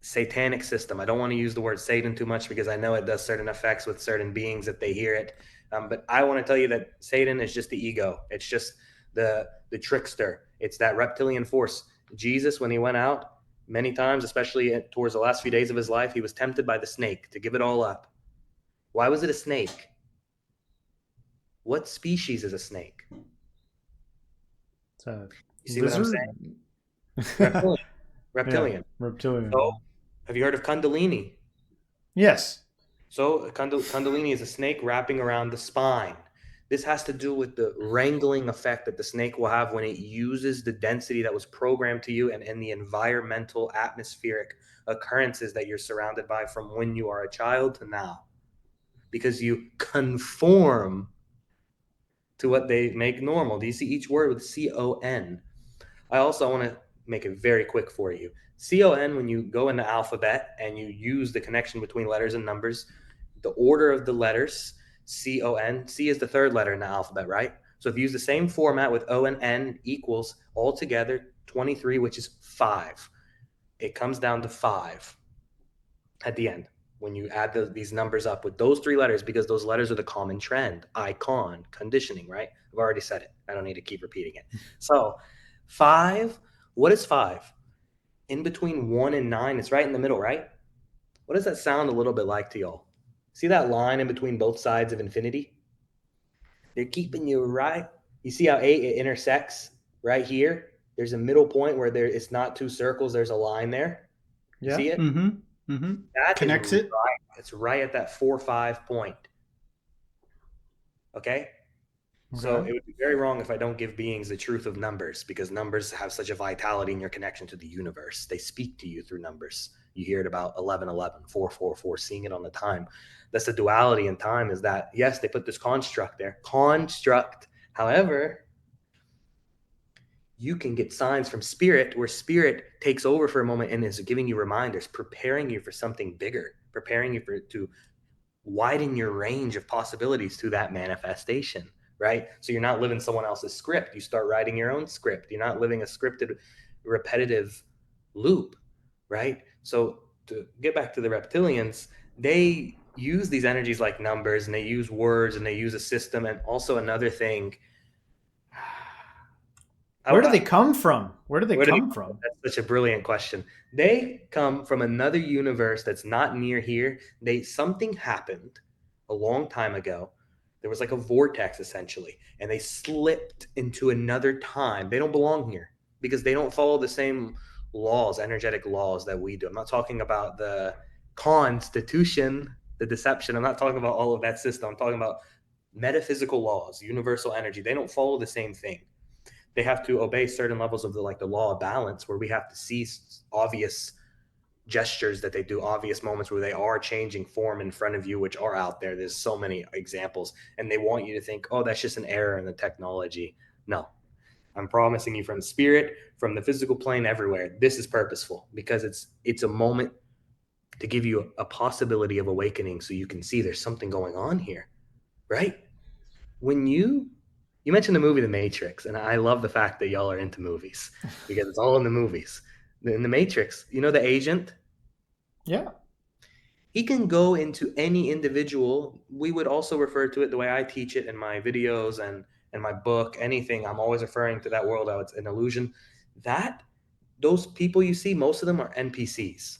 satanic system. I don't want to use the word Satan too much because I know it does certain effects with certain beings if they hear it. But I want to tell you that Satan is just the ego. It's just the trickster. It's that reptilian force. Jesus, when he went out many times, especially towards the last few days of his life, he was tempted by the snake to give it all up. Why was it a snake? What species is a snake? It's a You see what I'm lizard. saying? Reptilian. Yeah, Reptilian. So, reptilian. have you heard of Kundalini? Yes. So Kundalini is a snake wrapping around the spine. This has to do with the wrangling effect that the snake will have when it uses the density that was programmed to you and the environmental atmospheric occurrences that you're surrounded by from when you are a child to now. Because you conform to what they make normal. Do you see each word with C-O-N? I also want to make it very quick for you. C-O-N, when you go in the alphabet and you use the connection between letters and numbers, the order of the letters, C-O-N, C is the third letter in the alphabet, right? So if you use the same format with O and N equals altogether 23, which is 5. It comes down to 5 at the end when you add these numbers up with those 3 letters, because those letters are the common trend, icon, conditioning, right? I've already said it. I don't need to keep repeating it. So 5, what is 5? In between 1 and 9, it's right in the middle, right? What does that sound a little bit like to y'all? See that line in between both sides of infinity? They're keeping you right. You see how 8 it intersects right here? There's a middle point where it's not 2 circles, there's a line there. You Yeah. see it? Mm-hmm. Mm-hmm. That is Connects right. it. It's right at that 4-5 point. Okay? So Okay. it would be very wrong if I don't give beings the truth of numbers, because numbers have such a vitality in your connection to the universe. They speak to you through numbers. You hear it about 1111, 444, seeing it on the time. That's the duality in time, is that, yes, they put this construct there. Construct. However, you can get signs from spirit where spirit takes over for a moment and is giving you reminders, preparing you for something bigger, preparing you to widen your range of possibilities to that manifestation, right? So you're not living someone else's script. You start writing your own script. You're not living a scripted, repetitive loop, right? So to get back to the reptilians, they use these energies like numbers, and they use words, and they use a system. And also another thing, Where do they I, come from? Where do they where do they come come from? from? That's such a brilliant question. They come from another universe that's not near here. Something happened a long time ago. There was like a vortex essentially, and they slipped into another time. They don't belong here because they don't follow the same laws, energetic laws that we do. I'm not talking about the constitution, the deception. I'm not talking about all of that system. I'm talking about metaphysical laws, universal energy. They don't follow the same thing. They have to obey certain levels of the law of balance, where we have to see obvious gestures that they do, obvious moments where they are changing form in front of you, which are out there. There's so many examples, and they want you to think, oh, that's just an error in the technology. No, I'm promising you, from spirit, from the physical plane, everywhere, this is purposeful, because it's a moment to give you a possibility of awakening, so you can see there's something going on here, right? When you mentioned the movie The Matrix, and I love the fact that y'all are into movies because it's all in the movies. In The Matrix, you know the agent, Yeah. he can go into any individual. We would also refer to it the way I teach it in my videos and my book. Anything, I'm always referring to that world how it's an illusion. That those people you see, most of them are NPCs,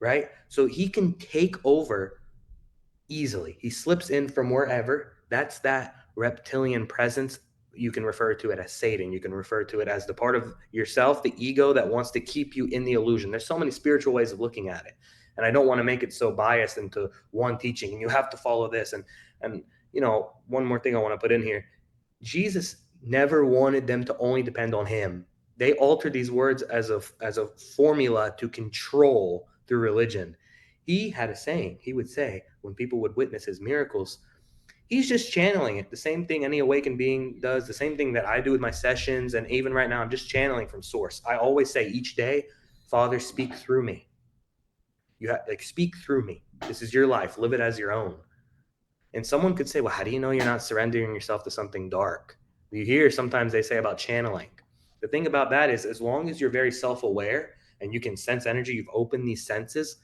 right? So he can take over easily. He slips in from wherever. That's that reptilian presence. You can refer to it as Satan. You can refer to it as the part of yourself, the ego that wants to keep you in the illusion. There's so many spiritual ways of looking at it. And I don't want to make it so biased into one teaching, and you have to follow this. And one more thing I want to put in here. Jesus never wanted them to only depend on him. They altered these words as a formula to control through religion. He had a saying. He would say, when people would witness his miracles, he's just channeling it. The same thing any awakened being does, the same thing that I do with my sessions. And even right now, I'm just channeling from source. I always say each day, Father, speak through me. You have speak through me. This is your life. Live it as your own. And someone could say, well, how do you know you're not surrendering yourself to something dark? You hear sometimes they say about channeling. The thing about that is, as long as you're very self aware and you can sense energy. You've opened these senses,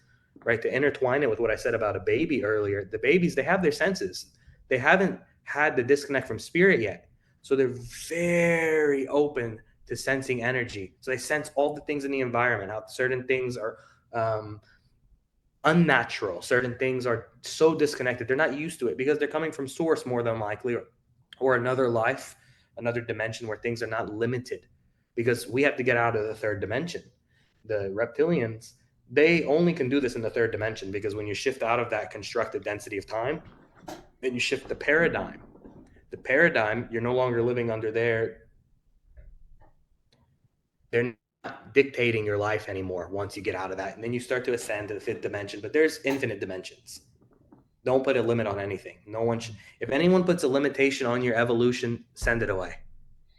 right? To intertwine it with what I said about a baby earlier, the babies, they have their senses. They haven't had the disconnect from spirit yet. So they're very open to sensing energy. So they sense all the things in the environment, how certain things are unnatural. Certain things are so disconnected. They're not used to it because they're coming from source more than likely, or another life, another dimension where things are not limited, because we have to get out of the third dimension. The reptilians, they only can do this in the third dimension, because when you shift out of that constructed density of time, then you shift the paradigm. The paradigm, you're no longer living under they're not dictating your life anymore once you get out of that. And then you start to ascend to the fifth dimension, but there's infinite dimensions. Don't put a limit on anything. No one should. If anyone puts a limitation on your evolution, send it away.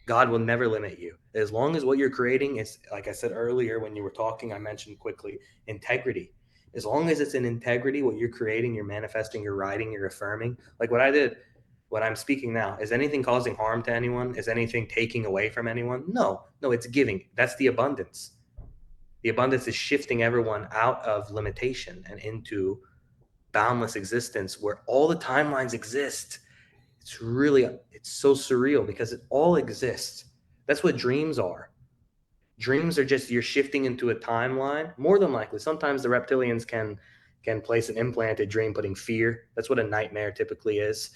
God will never limit you. As long as what you're creating is, like I said earlier when you were talking, I mentioned quickly, integrity. As long as it's in integrity, what you're creating, you're manifesting, you're writing, you're affirming. Like what I did, what I'm speaking now, is anything causing harm to anyone? Is anything taking away from anyone? No, it's giving. That's the abundance. The abundance is shifting everyone out of limitation and into boundless existence where all the timelines exist. It's so surreal because it all exists. That's what dreams are. Dreams are just, you're shifting into a timeline. More than likely, sometimes the reptilians can place an implanted dream, putting fear. That's what a nightmare typically is,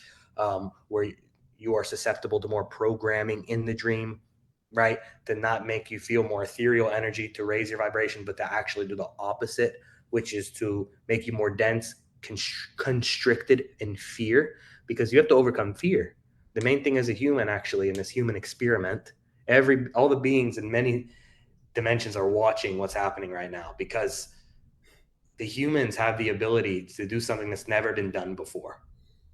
where you are susceptible to more programming in the dream, right? To not make you feel more ethereal energy, to raise your vibration, but to actually do the opposite, which is to make you more dense, constricted in fear, because you have to overcome fear. The main thing as a human, actually, in this human experiment, all the beings in many dimensions are watching what's happening right now, because the humans have the ability to do something that's never been done before.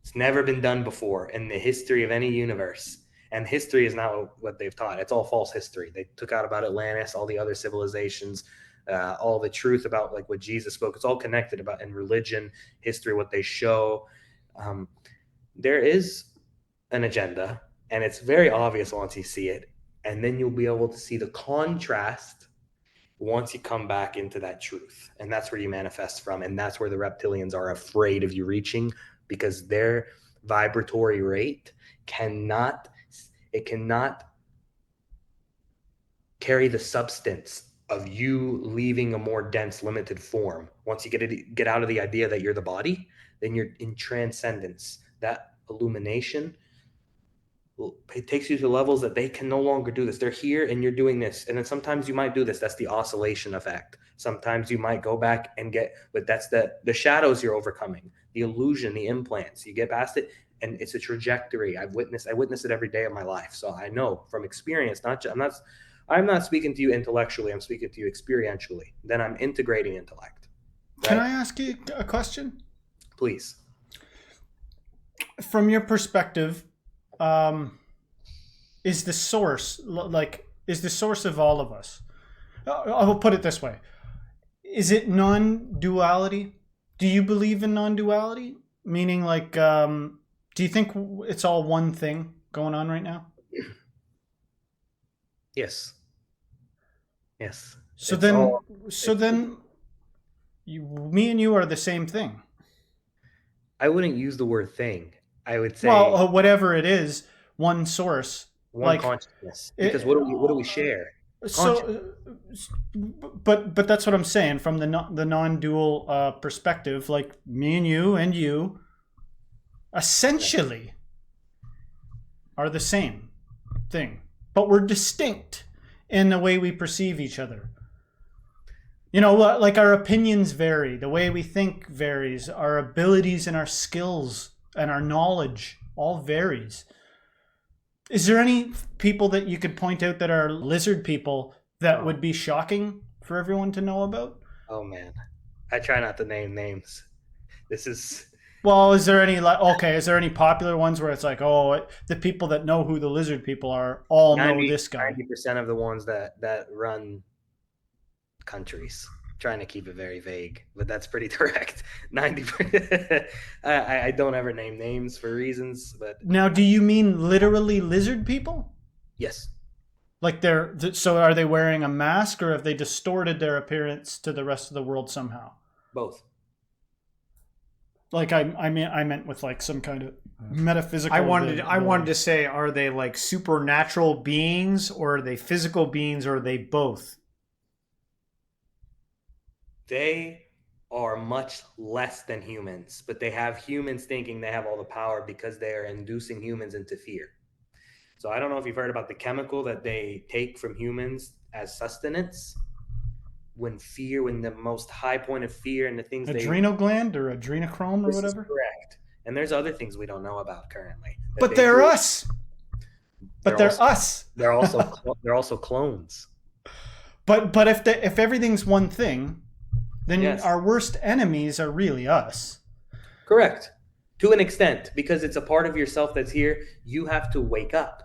It's never been done before in the history of any universe. And history is not what they've taught. It's all false history. They took out about Atlantis, all the other civilizations, all the truth about like what Jesus spoke. It's all connected about in religion, history, what they show. There is an agenda, and it's very obvious once you see it. And then you'll be able to see the contrast once you come back into that truth. And that's where you manifest from. And that's where the reptilians are afraid of you reaching, because their vibratory rate cannot carry the substance of you leaving a more dense, limited form. Once you get out of the idea that you're the body, then you're in transcendence. That illumination, it takes you to levels that they can no longer do this. They're here and you're doing this. And then sometimes you might do this. That's the oscillation effect. Sometimes you might go back and but that's the shadows you're overcoming, the illusion, the implants. You get past it, and it's a trajectory. I witness it every day of my life. So I know from experience, I'm not speaking to you intellectually. I'm speaking to you experientially. Then I'm integrating intellect. Right? Can I ask you a question? Please. From your perspective, is the source of all of us? I will put it this way: is it non-duality? Do you believe in non-duality? Meaning, like, do you think it's all one thing going on right now? Yes. So then, me and you are the same thing. I wouldn't use the word thing. I would say, well, whatever it is, one source, one consciousness. Because what do we share? So, but that's what I'm saying from the non-dual perspective. Like me and you, essentially, are the same thing, but we're distinct in the way we perceive each other. You know, like our opinions vary, the way we think varies, our abilities and our skills and our knowledge all varies. Is there any people that you could point out that are lizard people that would be shocking for everyone to know about? Oh man, I try not to name names. Well, is there any popular ones where it's like, oh, the people that know who the lizard people are all know this guy? 90% of the ones that run countries. Trying to keep it very vague, but that's pretty direct. 90%. I don't ever name names for reasons, but now, do you mean literally lizard people? Yes. Like so are they wearing a mask, or have they distorted their appearance to the rest of the world somehow? Both. Like I meant with like some kind of metaphysical. I wanted to say, are they like supernatural beings, or are they physical beings, or are they both? They are much less than humans, but they have humans thinking they have all the power because they are inducing humans into fear. So I don't know if you've heard about the chemical that they take from humans as sustenance when the most high point of fear and the things adrenal gland or adrenochrome or this is whatever. correct. And there's other things we don't know about currently that But they they're do. us. But They're they're also us. they're also clones. But if everything's one thing, then Yes. our worst enemies are really us. Correct. To an extent, because it's a part of yourself that's here, you have to wake up.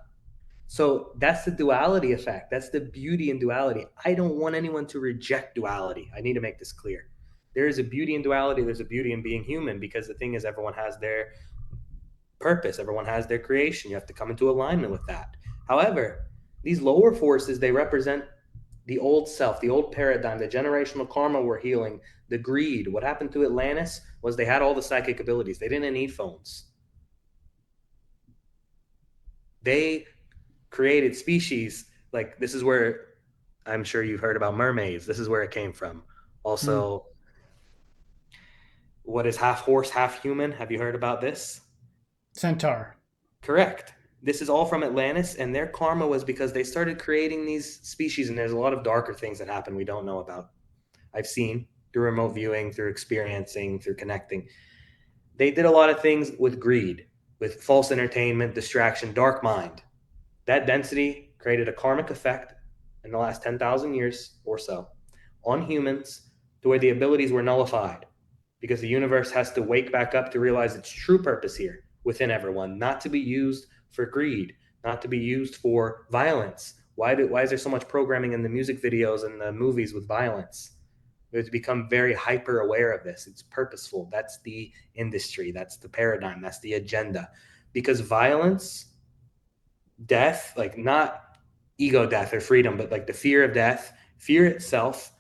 So that's the duality effect. That's the beauty in duality. I don't want anyone to reject duality. I need to make this clear. There is a beauty in duality. There's a beauty in being human, because the thing is, everyone has their purpose. Everyone has their creation. You have to come into alignment with that. However, these lower forces, they represent the old self, the old paradigm, the generational karma we're healing, the greed. What happened to Atlantis was they had all the psychic abilities. They didn't need phones. They created species. Like, this is where I'm sure you've heard about mermaids. This is where it came from. Also, what is half horse, half human? Have you heard about this? Centaur. Correct. This is all from Atlantis, and their karma was because they started creating these species, and there's a lot of darker things that happen we don't know about. I've seen through remote viewing, through experiencing, through connecting. They did a lot of things with greed, with false entertainment, distraction, dark mind. That density created a karmic effect in the last 10,000 years or so on humans, to where the abilities were nullified, because the universe has to wake back up to realize its true purpose here within everyone, not to be used for greed, not to be used for violence. Why is there so much programming in the music videos and the movies with violence? We have to become very hyper aware of this. It's purposeful. That's the industry. That's the paradigm. That's the agenda. Because violence, death, like not ego death or freedom, but like the fear of death, fear itself,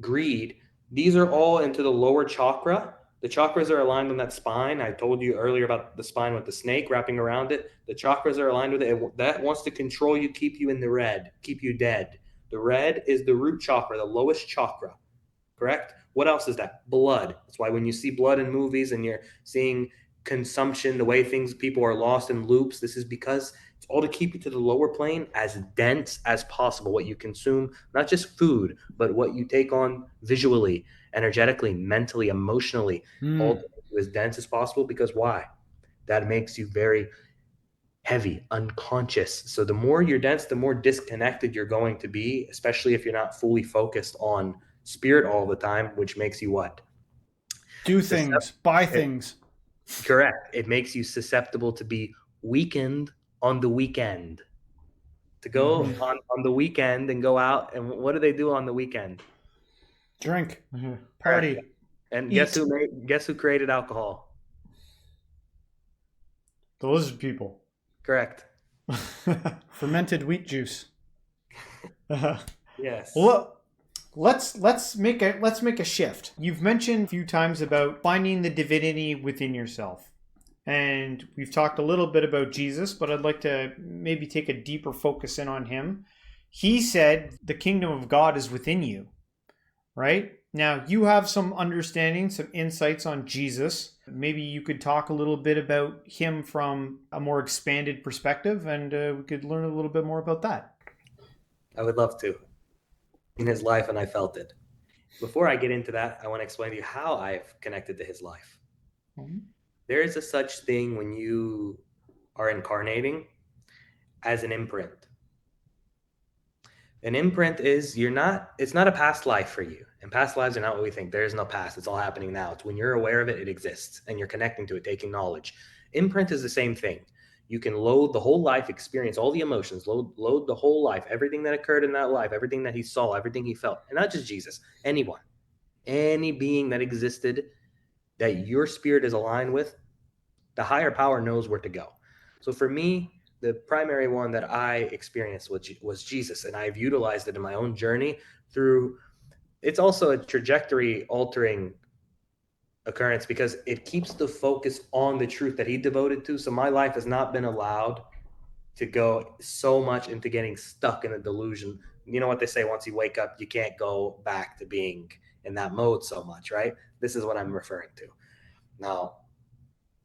greed, these are all into the lower chakra. The chakras are aligned on that spine. I told you earlier about the spine with the snake wrapping around it. The chakras are aligned with it. That wants to control you, keep you in the red, keep you dead. The red is the root chakra, the lowest chakra. Correct? What else is that? Blood. That's why when you see blood in movies and you're seeing consumption, the way things, people are lost in loops, this is because it's all to keep you to the lower plane as dense as possible. What you consume, not just food, but what you take on visually, energetically, mentally, emotionally, all to make you as dense as possible. Because why? That makes you very heavy, unconscious. So the more you're dense, the more disconnected you're going to be, especially if you're not fully focused on spirit all the time, which makes you what? Do things, buy things. Correct. It makes you susceptible to be weakened on the weekend. To go on the weekend and go out, and what do they do on the weekend? Drink, Correct. party, And eat. guess who created alcohol? The lizard people. Correct. Fermented wheat juice. Yes. Well, let's make a shift. You've mentioned a few times about finding the divinity within yourself. And we've talked a little bit about Jesus, but I'd like to maybe take a deeper focus in on him. He said the kingdom of God is within you, right? Now, you have some understanding, some insights on Jesus. Maybe you could talk a little bit about him from a more expanded perspective, and we could learn a little bit more about that. I would love to. In his life, and I felt it. Before I get into that, I want to explain to you how I've connected to his life. There is a such thing when you are incarnating as an imprint. An imprint is it's not a past life for you. And past lives are not what we think. There is no past. It's all happening now. It's when you're aware of it, it exists, and you're connecting to it, taking knowledge. Imprint is the same thing. You can load the whole life, experience all the emotions, load the whole life, everything that occurred in that life, everything that he saw, everything he felt. And not just Jesus, anyone, any being that existed that your spirit is aligned with, the higher power knows where to go. So for me, the primary one that I experienced was Jesus, and I've utilized it in my own journey through. It's also a trajectory altering occurrence because it keeps the focus on the truth that he devoted to. So my life has not been allowed to go so much into getting stuck in a delusion. You know what they say, once you wake up, you can't go back to being in that mode so much, right? This is what I'm referring to. Now,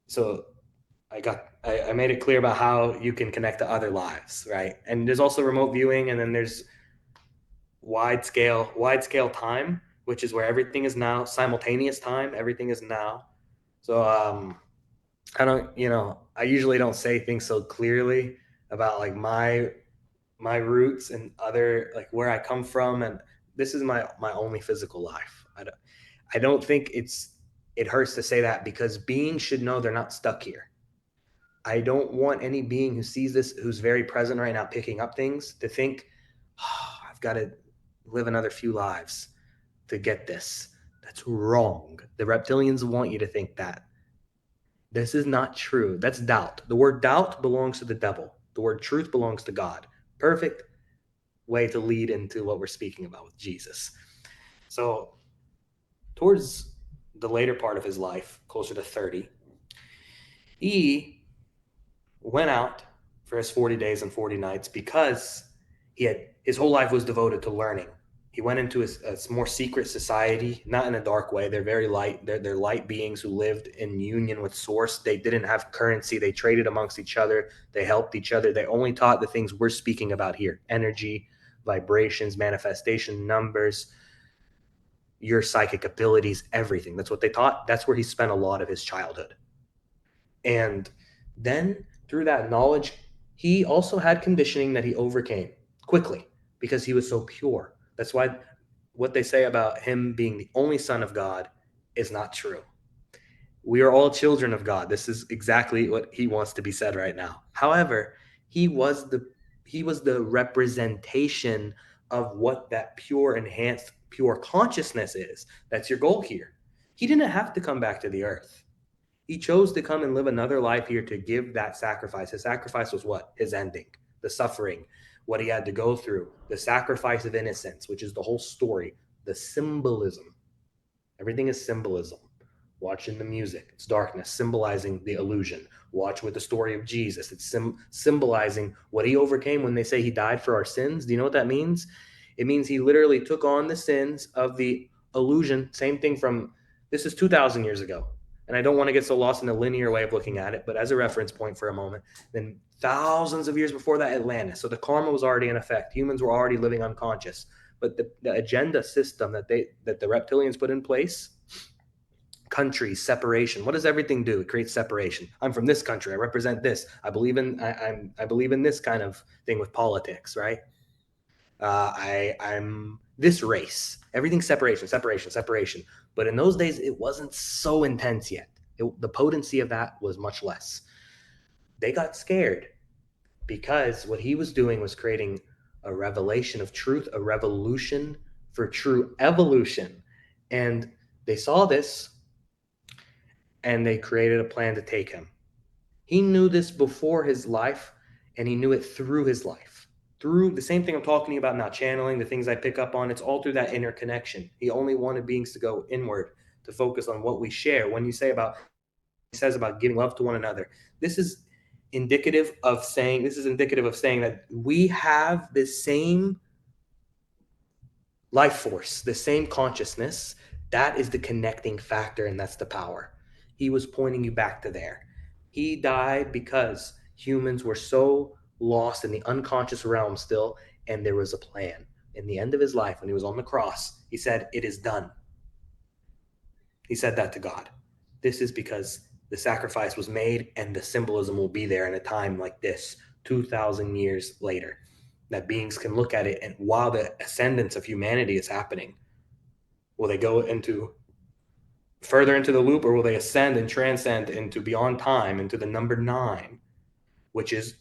so I made it clear about how you can connect to other lives, right? And there's also remote viewing, and then there's wide scale time, which is where everything is now, simultaneous time, everything is now. So I don't, I usually don't say things so clearly about like my roots and other, like where I come from, and this is my only physical life. I don't think it hurts to say that, because beings should know they're not stuck here. I don't want any being who sees this, who's very present right now, picking up things, to think, oh, I've got to live another few lives to get this. That's wrong. The reptilians want you to think that. This is not true. That's doubt. The word doubt belongs to the devil. The word truth belongs to God. Perfect way to lead into what we're speaking about with Jesus. So, towards the later part of his life, closer to 30, he went out for his 40 days and 40 nights because his whole life was devoted to learning. He went into a more secret society, not in a dark way. They're very light. They're light beings who lived in union with Source. They didn't have currency. They traded amongst each other. They helped each other. They only taught the things we're speaking about here: energy, vibrations, manifestation, numbers, your psychic abilities, everything. That's what they taught. That's where he spent a lot of his childhood. And then through that knowledge, he also had conditioning that he overcame quickly because he was so pure. That's why what they say about him being the only son of God is not true. We are all children of God. This is exactly what he wants to be said right now. However, he was the he was the representation of what that pure, enhanced, pure consciousness is. That's your goal here. He didn't have to come back to the earth. He chose to come and live another life here to give that sacrifice. His sacrifice was what? His ending, the suffering, what he had to go through, the sacrifice of innocence, which is the whole story, the symbolism. Everything is symbolism. Watch in the music, it's darkness, symbolizing the illusion. Watch with the story of Jesus, it's symbolizing what he overcame. When they say he died for our sins, do you know what that means? It means he literally took on the sins of the illusion. Same thing from, this is 2,000 years ago. And I don't want to get so lost in a linear way of looking at it, but as a reference point for a moment, then thousands of years before that, Atlantis. So the karma was already in effect. Humans were already living unconscious. But the agenda system that the reptilians put in place, countries, separation. What does everything do? It creates separation. I'm from this country. I represent this. I believe in this kind of thing with politics, right? I'm this race. Everything's separation, separation, separation. But in those days, it wasn't so intense yet. The potency of that was much less. They got scared because what he was doing was creating a revelation of truth, a revolution for true evolution. And they saw this and they created a plan to take him. He knew this before his life, and he knew it through his life. Through the same thing I'm talking about now, channeling, the things I pick up on, it's all through that inner connection. He only wanted beings to go inward, to focus on what we share. When you say about, he says about giving love to one another, this is indicative of saying that we have the same life force, the same consciousness. That is the connecting factor, and that's the power. He was pointing you back to there. He died because humans were so lost in the unconscious realm still, and there was a plan. In the end of his life, when he was on the cross, he said, "It is done." He said that to God. This is because the sacrifice was made, and the symbolism will be there in a time like this, 2,000 years later, that beings can look at it, and while the ascendance of humanity is happening, will they go into further into the loop, or will they ascend and transcend into beyond time, into the number 9, which is,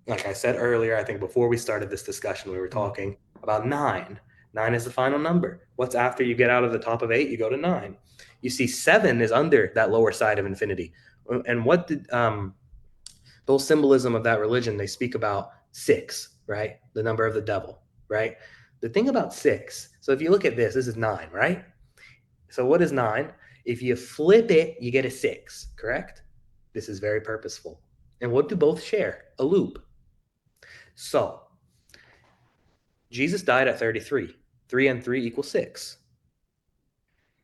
like I said earlier, I think before we started this discussion, we were talking about 9. 9 is the final number. What's after you get out of the top of 8? You go to 9. You see, 7 is under that lower side of infinity. And what did whole symbolism of that religion, they speak about 6, right? The number of the devil, right? The thing about 6, so if you look at this is 9, right? So what is 9? If you flip it, you get a 6, correct? This is very purposeful. And what do both share? A loop. So Jesus died at 33. 3 and 3 equals 6.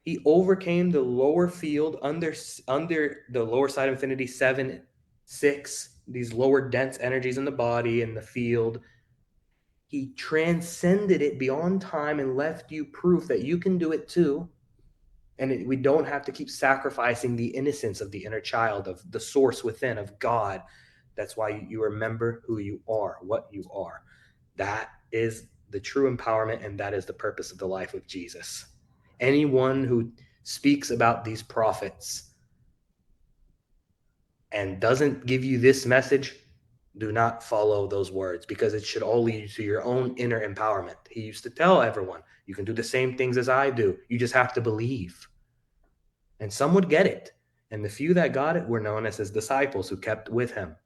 He overcame the lower field under the lower side of infinity, 7, 6, these lower dense energies in the body and the field. He transcended it beyond time and left you proof that you can do it too. And we don't have to keep sacrificing the innocence of the inner child, of the source within, of God. That's why you remember who you are, what you are. That is the true empowerment, and that is the purpose of the life of Jesus. Anyone who speaks about these prophets and doesn't give you this message, do not follow those words, because it should all lead you to your own inner empowerment. He used to tell everyone, you can do the same things as I do. You just have to believe. And some would get it. And the few that got it were known as his disciples, who kept with him.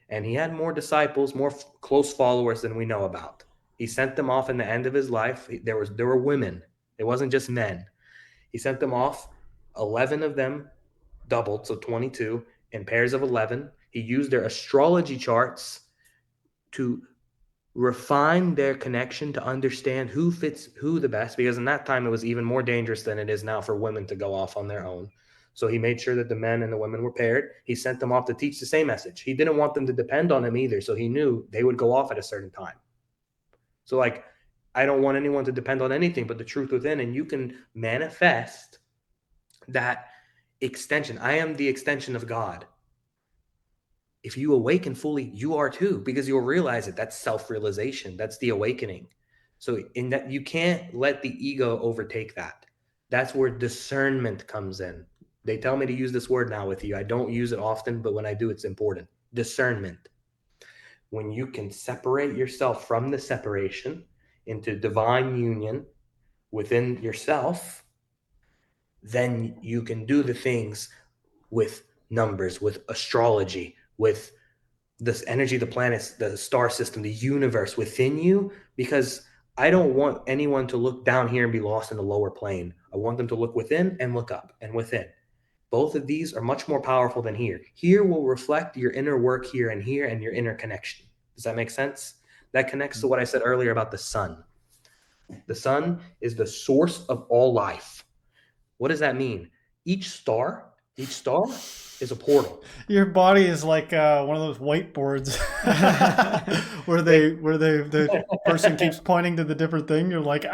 And he had more disciples, more close followers than we know about. He sent them off in the end of his life. There were women. It wasn't just men. He sent them off. 11 of them doubled, so 22 in pairs of 11. He used their astrology charts to refine their connection, to understand who fits who the best, because in that time it was even more dangerous than it is now for women to go off on their own. So he made sure that the men and the women were paired. He sent them off to teach the same message. He didn't want them to depend on him either, so he knew they would go off at a certain time. So like, I don't want anyone to depend on anything but the truth within, and you can manifest that extension. I am the extension of God. If you awaken fully, you are too, because you'll realize it. That's self-realization. That's the awakening. So in that, you can't let the ego overtake that. That's where discernment comes in. They tell me to use this word now with you. I don't use it often, but when I do, it's important. Discernment. When you can separate yourself from the separation into divine union within yourself, then you can do the things with numbers, with astrology, with this energy, the planets, the star system, the universe within you, because I don't want anyone to look down here and be lost in the lower plane. I want them to look within and look up and within. Both of these are much more powerful than here. Here will reflect your inner work here and your inner connection. Does that make sense? That connects to what I said earlier about the sun. The sun is the source of all life. What does that mean? Each star is a portal. Your body is like one of those whiteboards where the person keeps pointing to the different thing. You're like,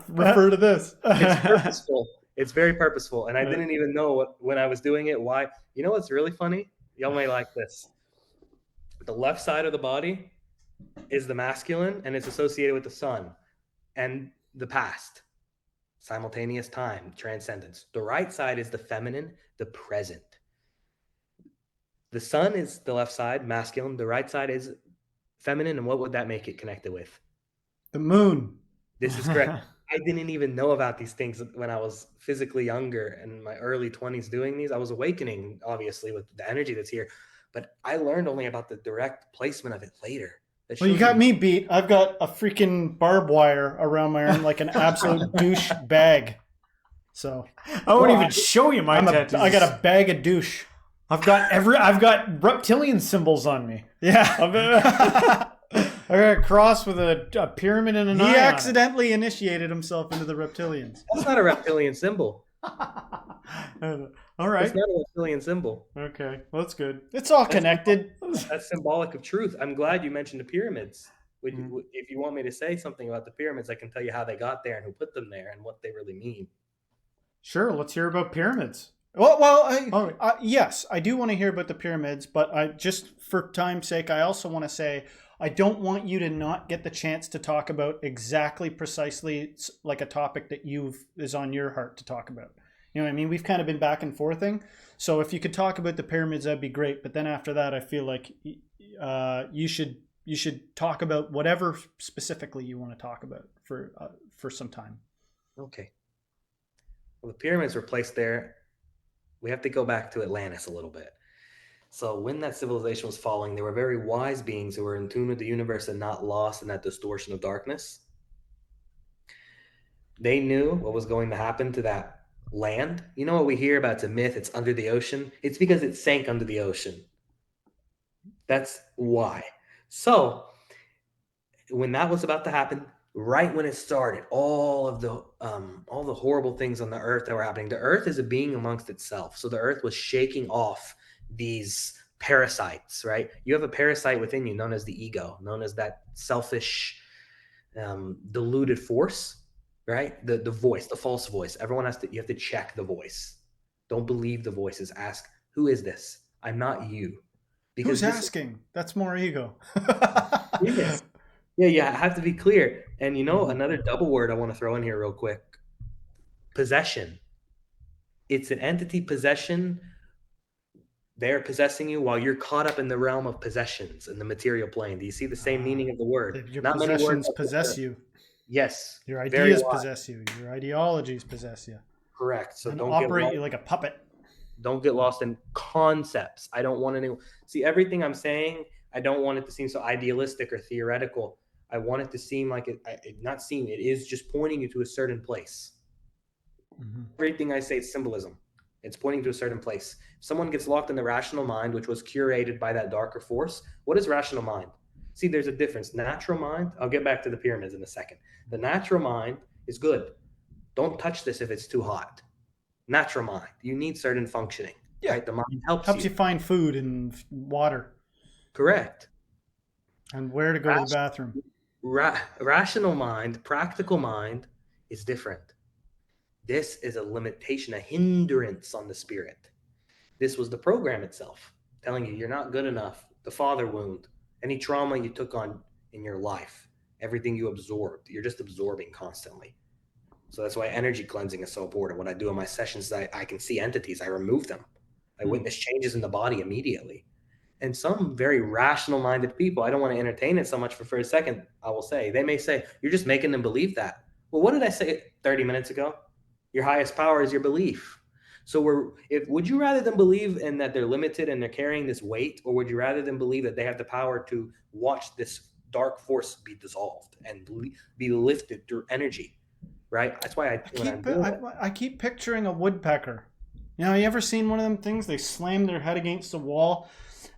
refer to this. It's purposeful. It's very purposeful. And I didn't even know when I was doing it, why. You know what's really funny? Y'all may like this. The left side of the body is the masculine, and it's associated with the sun and the past, simultaneous time, transcendence. The right side is the feminine, the present. The sun is the left side, masculine. The right side is feminine. And what would that make it connected with? The moon. This is correct. I didn't even know about these things when I was physically younger, in my early 20s doing these. I was awakening, obviously, with the energy that's here. But I learned only about the direct placement of it later. Well, you got me beat. I've got a freaking barbed wire around my arm like an absolute douche bag. So I won't even show you my tattoos. I got a bag of douche. I've got reptilian symbols on me. Yeah. I got a cross with a pyramid and an eye. He on accidentally initiated himself into the reptilians. That's not a reptilian symbol. All right. It's not a reptilian symbol. Okay. Well, that's good. It's all connected. That's symbolic of truth. I'm glad you mentioned the pyramids. If you want me to say something about the pyramids, I can tell you how they got there and who put them there and what they really mean. Sure. Let's hear about pyramids. Yes, I do want to hear about the pyramids, but just for time's sake, I also want to say I don't want you to not get the chance to talk about exactly precisely like a topic that is on your heart to talk about. You know what I mean? We've kind of been back and forthing. So if you could talk about the pyramids, that'd be great. But then after that, I feel like you should talk about whatever specifically you want to talk about for some time. Okay. Well, the pyramids were placed there. We have to go back to Atlantis a little bit. So when that civilization was falling, there were very wise beings who were in tune with the universe and not lost in that distortion of darkness. They knew what was going to happen to that land. You know what we hear about? It's a myth. It's under the ocean. It's because it sank under the ocean. That's why. So when that was about to happen, right when it started, all the horrible things on the earth that were happening. The earth is a being amongst itself. So the earth was shaking off these parasites, right? You have a parasite within you known as the ego, known as that selfish, deluded force, right? The voice, the false voice. Everyone has to, you have to check the voice. Don't believe the voices. Ask, who is this? I'm not you. Who's Because this asking? That's more ego. Yes. Yeah, I have to be clear. And Mhm. another double word I want to throw in here real quick. Possession. It's an entity possession. They're possessing you while you're caught up in the realm of possessions in the material plane. Do you see the same meaning Ah, of the word? your Not many words possessions have possess you. yes, Your very ideas wide. possess you. Your ideologies possess you, Correct. So and operate you like a puppet. don't get lost in concepts. I don't want any see everything I'm saying. I don't want it to seem so idealistic or theoretical. I want it to seem like not seem it is just pointing you to a certain place. Mhm. Everything I say is symbolism. It's pointing to a certain place. If someone gets locked in the rational mind, which was curated by that darker force, what is rational mind? See, there's a difference. Natural mind, I'll get back to the pyramids in a second. The natural mind is good. Don't touch this if it's too hot. Natural mind, you need certain functioning, Yeah, right? The mind helps helps you. you find food and water Correct. and where to go to the bathroom. Rational mind, practical mind is different. This is a limitation, a hindrance on the spirit. This was the program itself telling you you're not good enough, the father wound, any trauma you took on in your life, everything you absorbed, you're just absorbing constantly. So that's why energy cleansing is so important. What I do in my sessions is I can see entities, I remove them. I Hmm. witness changes in the body immediately. And some very rational minded people, I don't want to entertain it so much for a second, I will say, they may say, you're just making them believe that. Well, what did I say 30 minutes ago? Your highest power is your belief. So would you rather them believe in that they're limited and they're carrying this weight, or would you rather them believe that they have the power to watch this dark force be dissolved and be lifted through energy? Right? That's why I when I'm keep doing I, it, I keep picturing a woodpecker. You ever seen one of them things? They slam their head against the wall,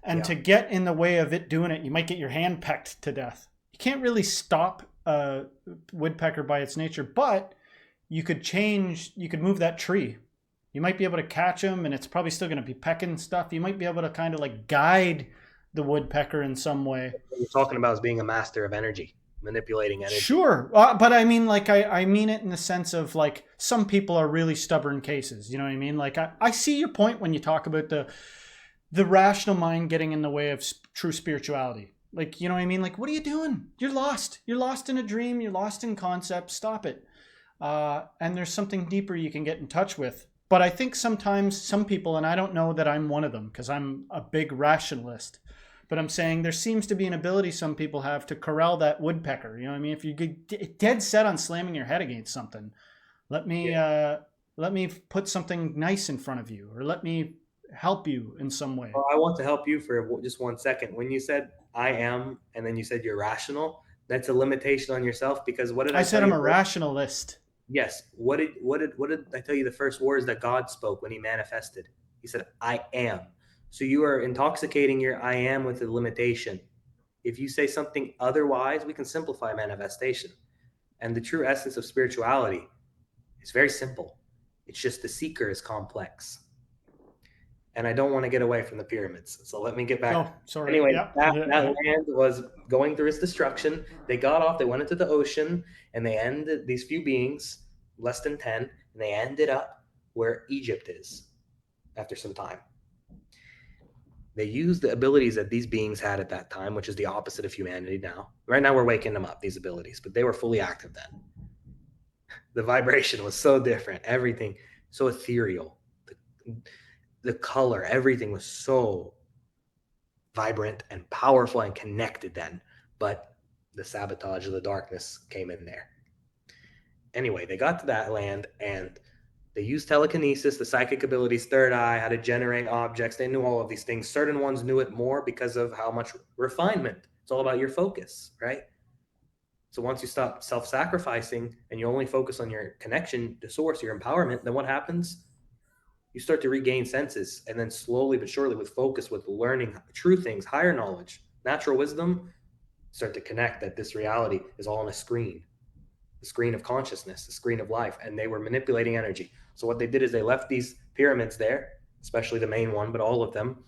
and yeah, to get in the way of it doing it, you might get your hand pecked to death. You can't really stop a woodpecker by its nature, but you could change. You could move that tree. You might be able to catch them, and it's probably still going to be pecking stuff. You might be able to kind of like guide the woodpecker in some way. what you're talking about is being a master of energy, manipulating energy. Sure, but I mean, like, I mean it in the sense of like some people are really stubborn cases. You know what I mean? Like, I see your point when you talk about the rational mind getting in the way of true spirituality. Like, you know what I mean? Like, what are you doing? You're lost. You're lost in a dream. You're lost in concepts. Stop it. And there's something deeper you can get in touch with. But I think sometimes some people, and I don't know that I'm one of them because I'm a big rationalist, but I'm saying there seems to be an ability some people have to corral that woodpecker. You know what I mean? If you get dead set on slamming your head against something, let me Yeah. uh, let me put something nice in front of you, or let me help you in some way. Well, I want to help you for just 1 second. When you said I am, and then you said you're rational, that's a limitation on yourself because what did I I tell said I'm you? a rationalist. Yes. What did I tell you the first words that God spoke when he manifested? He said, I am. So you are intoxicating your I am with a limitation. If you say something otherwise, we can simplify manifestation. And the true essence of spirituality is very simple. It's just the seeker is complex. And I don't want to get away from the pyramids. So let me get back. Oh, sorry. Anyway, Yeah. that land was going through its destruction. They got off, they went into the ocean, and they ended these few beings, less than 10, and they ended up where Egypt is after some time. They used the abilities that these beings had at that time, which is the opposite of humanity now. Right now, we're waking them up, these abilities, but they were fully active then. The vibration was so different, everything so ethereal. The color, everything was so vibrant and powerful and connected then. But the sabotage of the darkness came in there. Anyway, they got to that land and They used telekinesis, the psychic abilities, third eye, how to generate objects. They knew all of these things. Certain ones knew it more because of how much refinement. It's all about your focus, right? So once you stop self-sacrificing and you only focus on your connection to source, your empowerment, then what happens? You start to regain senses, and then slowly but surely, with focus, with learning true things, higher knowledge, natural wisdom, start to connect that this reality is all on a screen, the screen of consciousness, the screen of life, and they were manipulating energy. So what they did is they left these pyramids there, especially the main one, but all of them,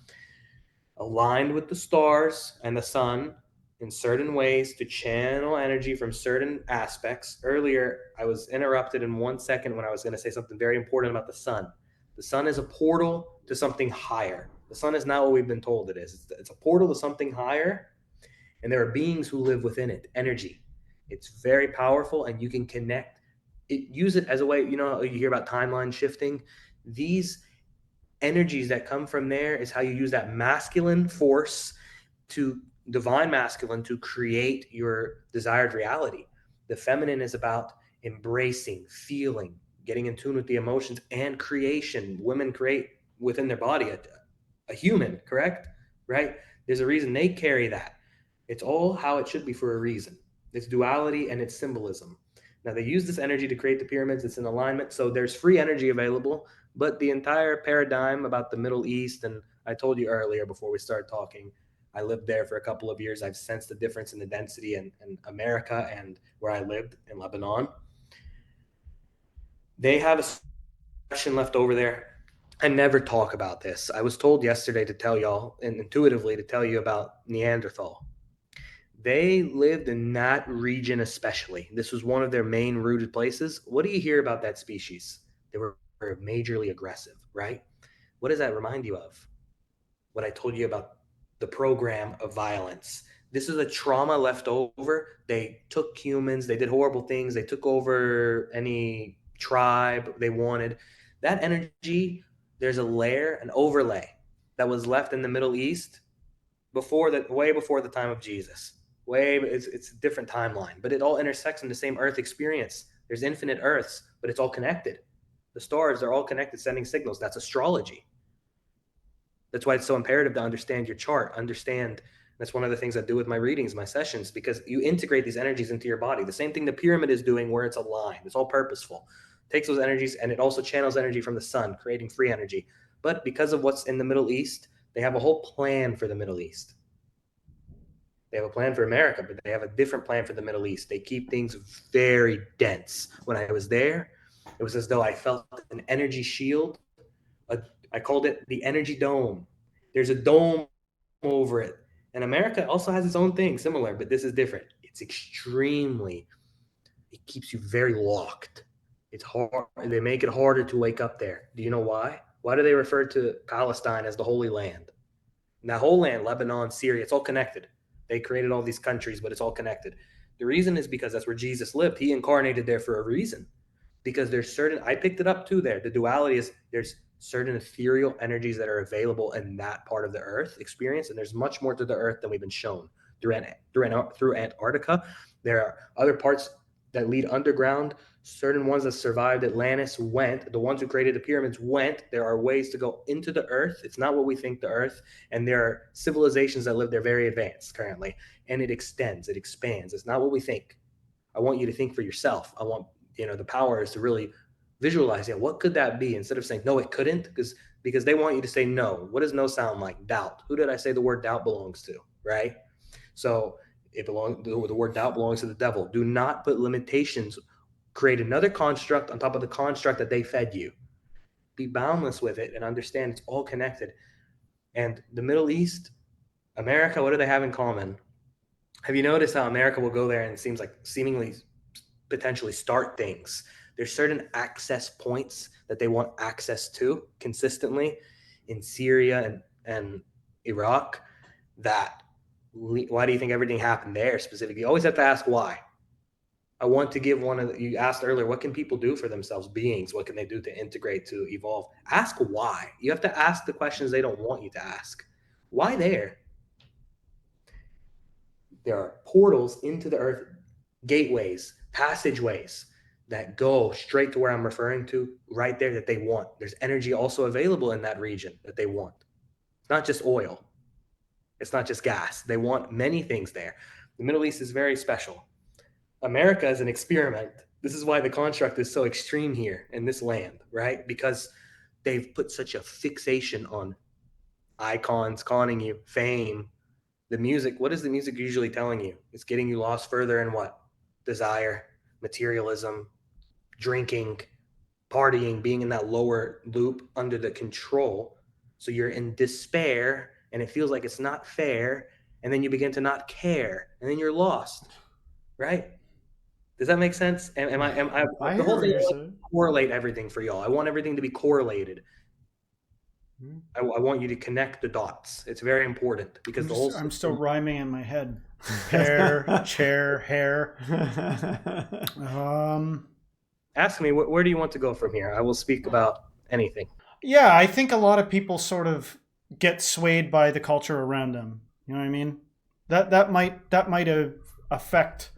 aligned with the stars and the sun in certain ways to channel energy from certain aspects. Earlier, I was interrupted in 1 second when I was going to say something very important about the sun. The sun is a portal to something higher. The sun is not what we've been told it is. It's a portal to something higher, and there are beings who live within it, energy. It's very powerful, and you can connect it, use it as a way, you hear about timeline shifting. These energies that come from there is how you use that masculine force to divine masculine to create your desired reality. The feminine is about embracing, feeling, getting in tune with the emotions and creation. Women create within their body a human, correct? Right? There's a reason they carry that. It's all how it should be for a reason. It's duality and it's symbolism. Now, they use this energy to create the pyramids. It's in alignment. So there's free energy available, but the entire paradigm about the Middle East, and I told you earlier before we started talking, I lived there for a couple of years. I've sensed the difference in the density in America and where I lived in Lebanon. They have a section left over there. I never talk about this. I was told yesterday to tell y'all, and intuitively to tell you about Neanderthal. They lived in that region especially. This was one of their main rooted places. What do you hear about that species? They were majorly aggressive, right? What does that remind you of? What I told you about the program of violence. This is a trauma left over. They took humans, they did horrible things, they took over any tribe they wanted. That energy, there's a layer, an overlay that was left in the Middle East way before the time of Jesus. It's a different timeline, but it all intersects in the same Earth experience. There's infinite Earths, but it's all connected. The stars are all connected, sending signals. That's astrology. That's why it's so imperative to understand your chart. That's one of the things I do with my readings, my sessions, because you integrate these energies into your body. The same thing the pyramid is doing, where it's aligned. It's all purposeful. It takes those energies and it also channels energy from the sun, creating free energy. But because of what's in the Middle East, they have a whole plan for the Middle East. They have a plan for America, but they have a different plan for the Middle East. They keep things very dense. When I was there, it was as though I felt an energy shield. I called it the energy dome. There's a dome over it. And America also has its own thing similar, but this is different. It keeps you very locked. It's hard. They make it harder to wake up there. Do you know why? Why do they refer to Palestine as the Holy Land? And that whole land, Lebanon, Syria, it's all connected. They created all these countries, but it's all connected. The reason is because that's where Jesus lived. He incarnated there for a reason. Because there's certain, I picked it up too there. The duality is there's certain ethereal energies that are available in that part of the Earth experience, and there's much more to the Earth than we've been shown through Antarctica. There are other parts that lead underground. Certain ones that survived Atlantis went. The ones who created the pyramids went. There are ways to go into the Earth. It's not what we think the Earth. And there are civilizations that live there very advanced currently. And it extends, it expands. It's not what we think. I want you to think for yourself. I want, the power is to really visualize, what could that be? Instead of saying, no, it couldn't, because they want you to say no. What does no sound like? Doubt. Who did I say the word doubt belongs to? Right? So the word doubt belongs to the devil. Do not put limitations. Create another construct on top of the construct that they fed you. Be boundless with it and understand it's all connected. And the Middle East, America, what do they have in common? Have you noticed how America will go there and it seems like seemingly potentially start things? There's certain access points that they want access to consistently in Syria and Iraq. Why do you think everything happened there specifically? You always have to ask why. I want to give you asked earlier, what can people do for themselves, beings? What can they do to integrate, to evolve? Ask why. You have to ask the questions they don't want you to ask. Why there? There are portals into the earth, gateways, passageways that go straight to where I'm referring to right there that they want. There's energy also available in that region that they want. It's not just oil. It's not just gas. They want many things there. The Middle East is very special. America is an experiment. This is why the construct is so extreme here in this land, right? Because they've put such a fixation on icons, conning you, fame, the music. What is the music usually telling you? It's getting you lost further in what? Desire, materialism, drinking, partying, being in that lower loop under the control. So you're in despair and it feels like it's not fair. And then you begin to not care and then you're lost, right? Does that make sense? I The hear whole what thing, you're I saying. correlate everything for y'all. I want everything to be correlated. Hmm. I want you to connect the dots. It's very important because the whole I'm still system. rhyming in my head. Pear, chair, hair. Ask me, where do you want to go from here? I will speak about anything. Yeah, I think a lot of people sort of get swayed by the culture around them. You know what I mean? That might affect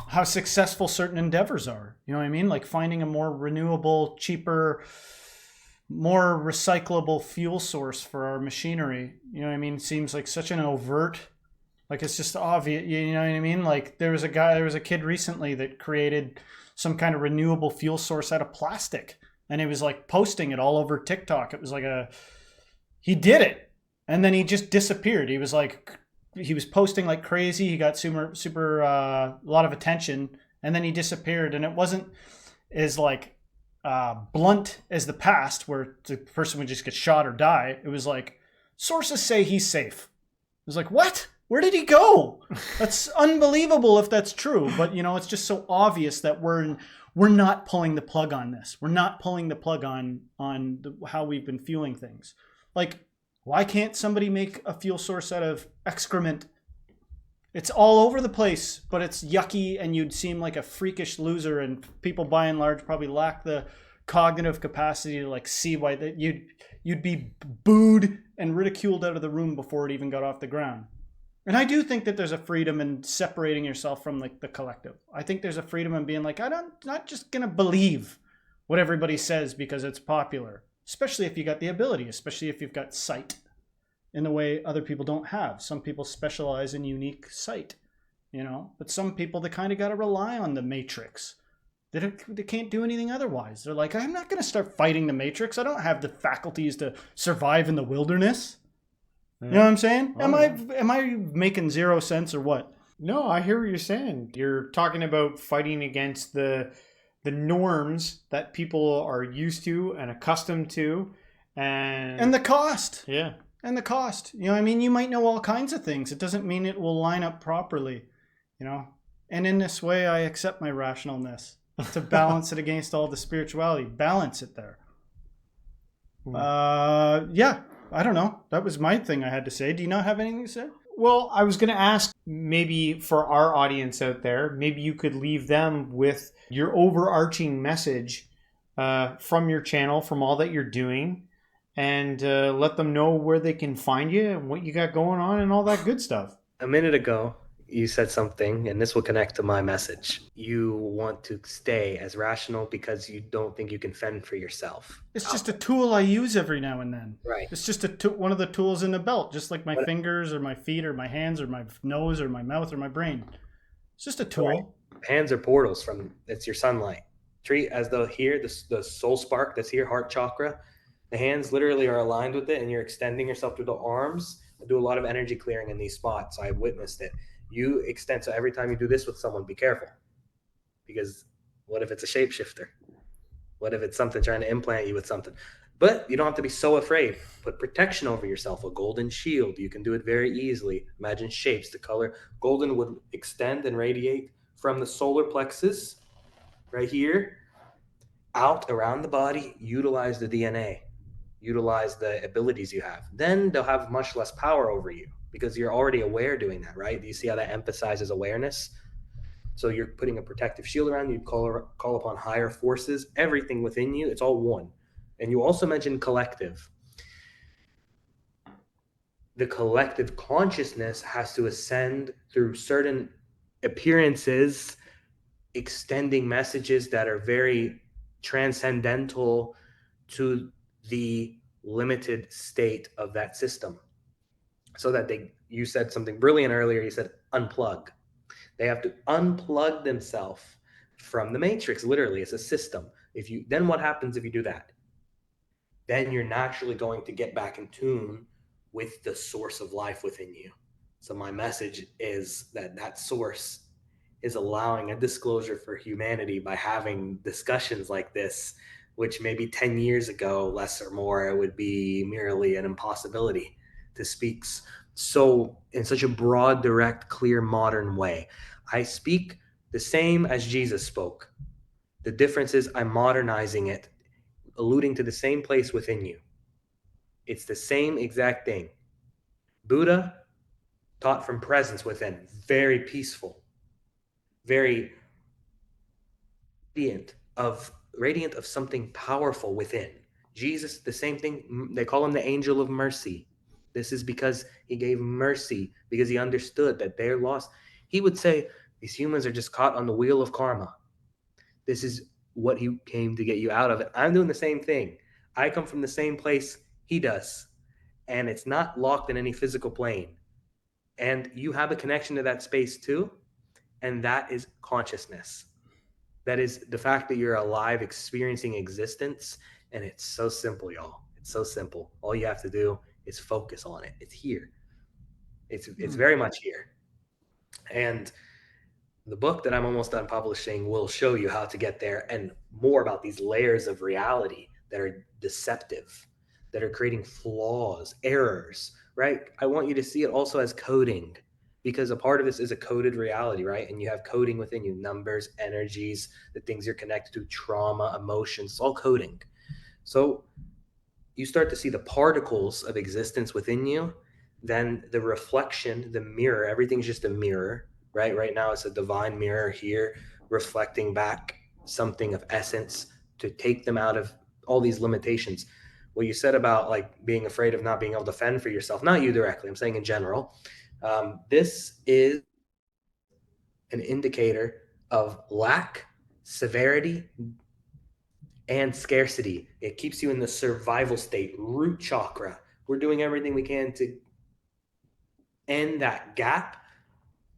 how successful certain endeavors are. You know what I mean? Like finding a more renewable, cheaper, more recyclable fuel source for our machinery. You know what I mean? Seems like such an overt, like it's just obvious. You know what I mean? Like there was a kid recently that created some kind of renewable fuel source out of plastic, and he was like posting it all over TikTok. It was like he did it, and then he just disappeared. He was posting like crazy. He got super a lot of attention, and then he disappeared. And it wasn't as like blunt as the past, where the person would just get shot or die. It was like sources say he's safe. It was like, what? Where did he go? That's unbelievable if that's true. But you know, it's just so obvious that we're not pulling the plug on this. We're not pulling the plug on how we've been fueling things. Like, why can't somebody make a fuel source out of excrement? It's all over the place, but it's yucky, and you'd seem like a freakish loser. And people, by and large, probably lack the cognitive capacity to like see why that you'd be booed and ridiculed out of the room before it even got off the ground. And I do think that there's a freedom in separating yourself from like the collective. I think there's a freedom in being like, not just gonna believe what everybody says because it's popular, especially if you got the ability, especially if you've got sight in the way other people don't have. Some people specialize in unique sight, you know, but some people, they kind of got to rely on the matrix. They can't do anything otherwise. They're like, I'm not going to start fighting the matrix. I don't have the faculties to survive in the wilderness. You know what I'm saying? Oh, Am I making zero sense or what? No, I hear what you're saying. You're talking about fighting against the norms that people are used to and accustomed to, And the cost. yeah. And the cost. You know what I mean? You might know all kinds of things. It doesn't mean it will line up properly, you know? And in this way, I accept my rationalness to balance it against all the spirituality. Balance it there. Yeah, I don't know. That was my thing I had to say. Do you not have anything to say? Well, I was going to ask, maybe for our audience out there, maybe you could leave them with your overarching message from your channel, from all that you're doing, and let them know where they can find you and what you got going on and all that good stuff. A minute ago, you said something, and this will connect to my message. You want to stay as rational because you don't think you can fend for yourself. It's just a tool I use every now and then. Right. It's just one of the tools in the belt, just like my fingers or my feet or my hands or my nose or my mouth or my brain. It's just a tool. Right. Hands are portals it's your sunlight. Treat as though here, the soul spark that's here, heart chakra, the hands literally are aligned with it, and you're extending yourself through the arms. I do a lot of energy clearing in these spots. I've witnessed it. You extend, so every time you do this with someone, be careful, because what if it's a shapeshifter? What if it's something trying to implant you with something? But you don't have to be so afraid. Put protection over yourself, a golden shield. You can do it very easily. Imagine shapes. The color golden would extend and radiate from the solar plexus right here out around the body. Utilize the DNA, utilize the abilities you have. Then they'll have much less power over you because you're already aware doing that, right? Do you see how that emphasizes awareness? So you're putting a protective shield around you, call upon higher forces, everything within you, it's all one. And you also mentioned collective. The collective consciousness has to ascend through certain appearances extending messages that are very transcendental to the limited state of that system. So that you said something brilliant earlier. You said unplug. They have to unplug themselves from the matrix. Literally, it's a system. Then what happens if you do that? Then you're naturally going to get back in tune with the source of life within you. So my message is that source is allowing a disclosure for humanity by having discussions like this, which maybe 10 years ago, less or more, it would be merely an impossibility to speak so in such a broad, direct, clear, modern way. I speak the same as Jesus spoke. The difference is I'm modernizing it, alluding to the same place within you. It's the same exact thing. Buddha taught from presence within, very peaceful, very radiant of something powerful within. Jesus, the same thing. They call him the angel of mercy. This is because he gave mercy, because he understood that they're lost. He would say, these humans are just caught on the wheel of karma. This is what he came to get you out of it. I'm doing the same thing. I come from the same place he does, and it's not locked in any physical plane. And you have a connection to that space too, and that is consciousness. That is the fact that you're alive, experiencing existence, and it's so simple, y'all. It's so simple. All you have to do is focus on it. It's here. It's very much here. And the book that I'm almost done publishing will show you how to get there and more about these layers of reality that are deceptive, that are creating flaws, errors, right? I want you to see it also as coding, because a part of this is a coded reality, right? And you have coding within you, numbers, energies, the things you're connected to, trauma, emotions, it's all coding. So you start to see the particles of existence within you, then the reflection, the mirror, everything's just a mirror, right? Right now it's a divine mirror here reflecting back something of essence to take them out of all these limitations. What you said about like being afraid of not being able to fend for yourself, not you directly, I'm saying in general, this is an indicator of lack, severity, and scarcity. It keeps you in the survival state, root chakra. We're doing everything we can to end that gap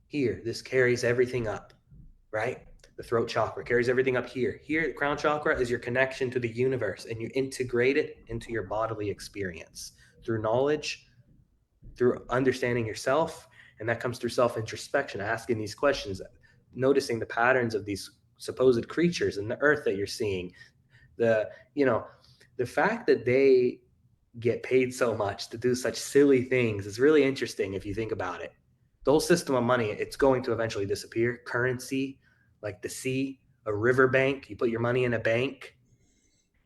here. This carries everything up, right? The throat chakra carries everything up here. Here, the crown chakra is your connection to the universe, and you integrate it into your bodily experience through knowledge, through understanding yourself, and that comes through self-introspection, asking these questions, noticing the patterns of these supposed creatures in the earth that you're seeing. The fact that they get paid so much to do such silly things is really interesting if you think about it. The whole system of money, it's going to eventually disappear. Currency, like the sea, a riverbank, you put your money in a bank,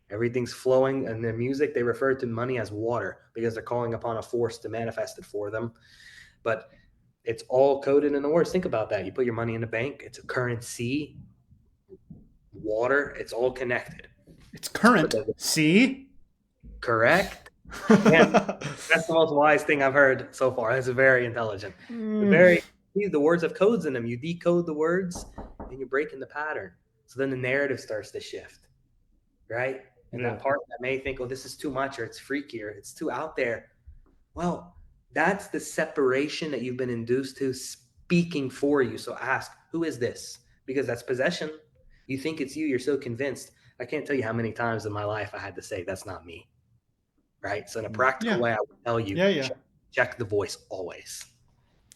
everything's flowing. And the music, they refer to money as water because they're calling upon a force to manifest it for them. But it's all coded in the words. Think about that. You put your money in a bank, it's a currency, water, it's all connected. It's current. See? Correct. Man, that's the most wise thing I've heard so far. That's very intelligent. The words have codes in them. You decode the words and you're breaking the pattern. So then the narrative starts to shift, right? And that part that may think, oh, this is too much or it's freakier, it's too out there. Well, that's the separation that you've been induced to speaking for you. So ask, who is this? Because that's possession. You think it's you. You're so convinced. I can't tell you how many times in my life I had to say, that's not me. Right? So in a practical way, I would tell you, check the voice always.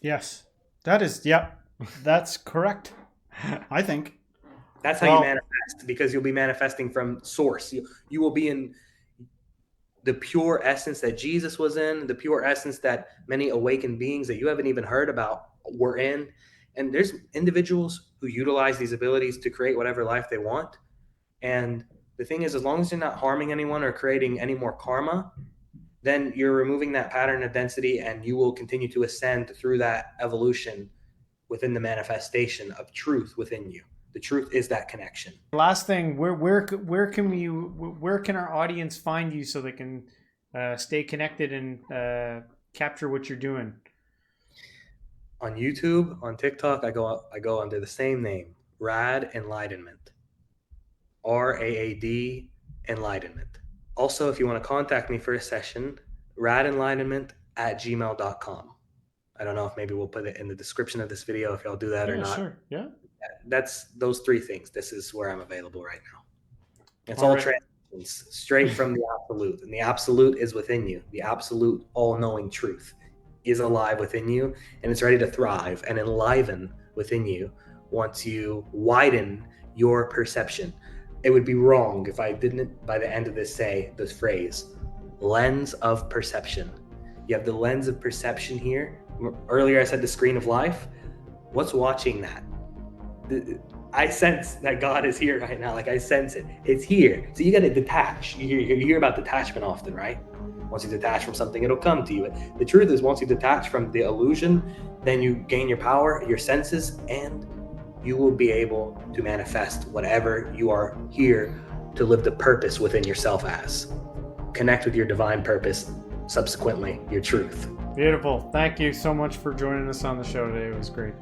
Yes. That is, that's correct, I think. That's how you manifest, because you'll be manifesting from source. You will be in the pure essence that Jesus was in, the pure essence that many awakened beings that you haven't even heard about were in. And there's individuals who utilize these abilities to create whatever life they want. And the thing is, as long as you're not harming anyone or creating any more karma, then you're removing that pattern of density and you will continue to ascend through that evolution within the manifestation of truth within you. The truth is that connection. Last thing, where can our audience find you so they can stay connected and capture what you're doing? On YouTube, on TikTok, I go under the same name, Raad Enlightenment. RAAD Enlightenment. Also, if you want to contact me for a session, raadenlightenment@gmail.com. I don't know if maybe we'll put it in the description of this video if y'all do that or Yeah, not. sure. Yeah. That's those three things. This is where I'm available right now. It's All all right. transitions straight from the absolute, and the absolute is within you. The absolute all-knowing truth is alive within you, and it's ready to thrive and enliven within you once you widen your perception. It would be wrong if I didn't, by the end of this, say this phrase, lens of perception. You have the lens of perception here. Earlier I said the screen of life. What's watching that? I sense that God is here right now. Like, I sense it. It's here. So you got to detach. You hear about detachment often, right? Once you detach from something, it'll come to you. But the truth is, once you detach from the illusion, then you gain your power, your senses, and you will be able to manifest whatever you are here to live the purpose within yourself as. Connect with your divine purpose, subsequently, your truth. Beautiful. Thank you so much for joining us on the show today. It was great.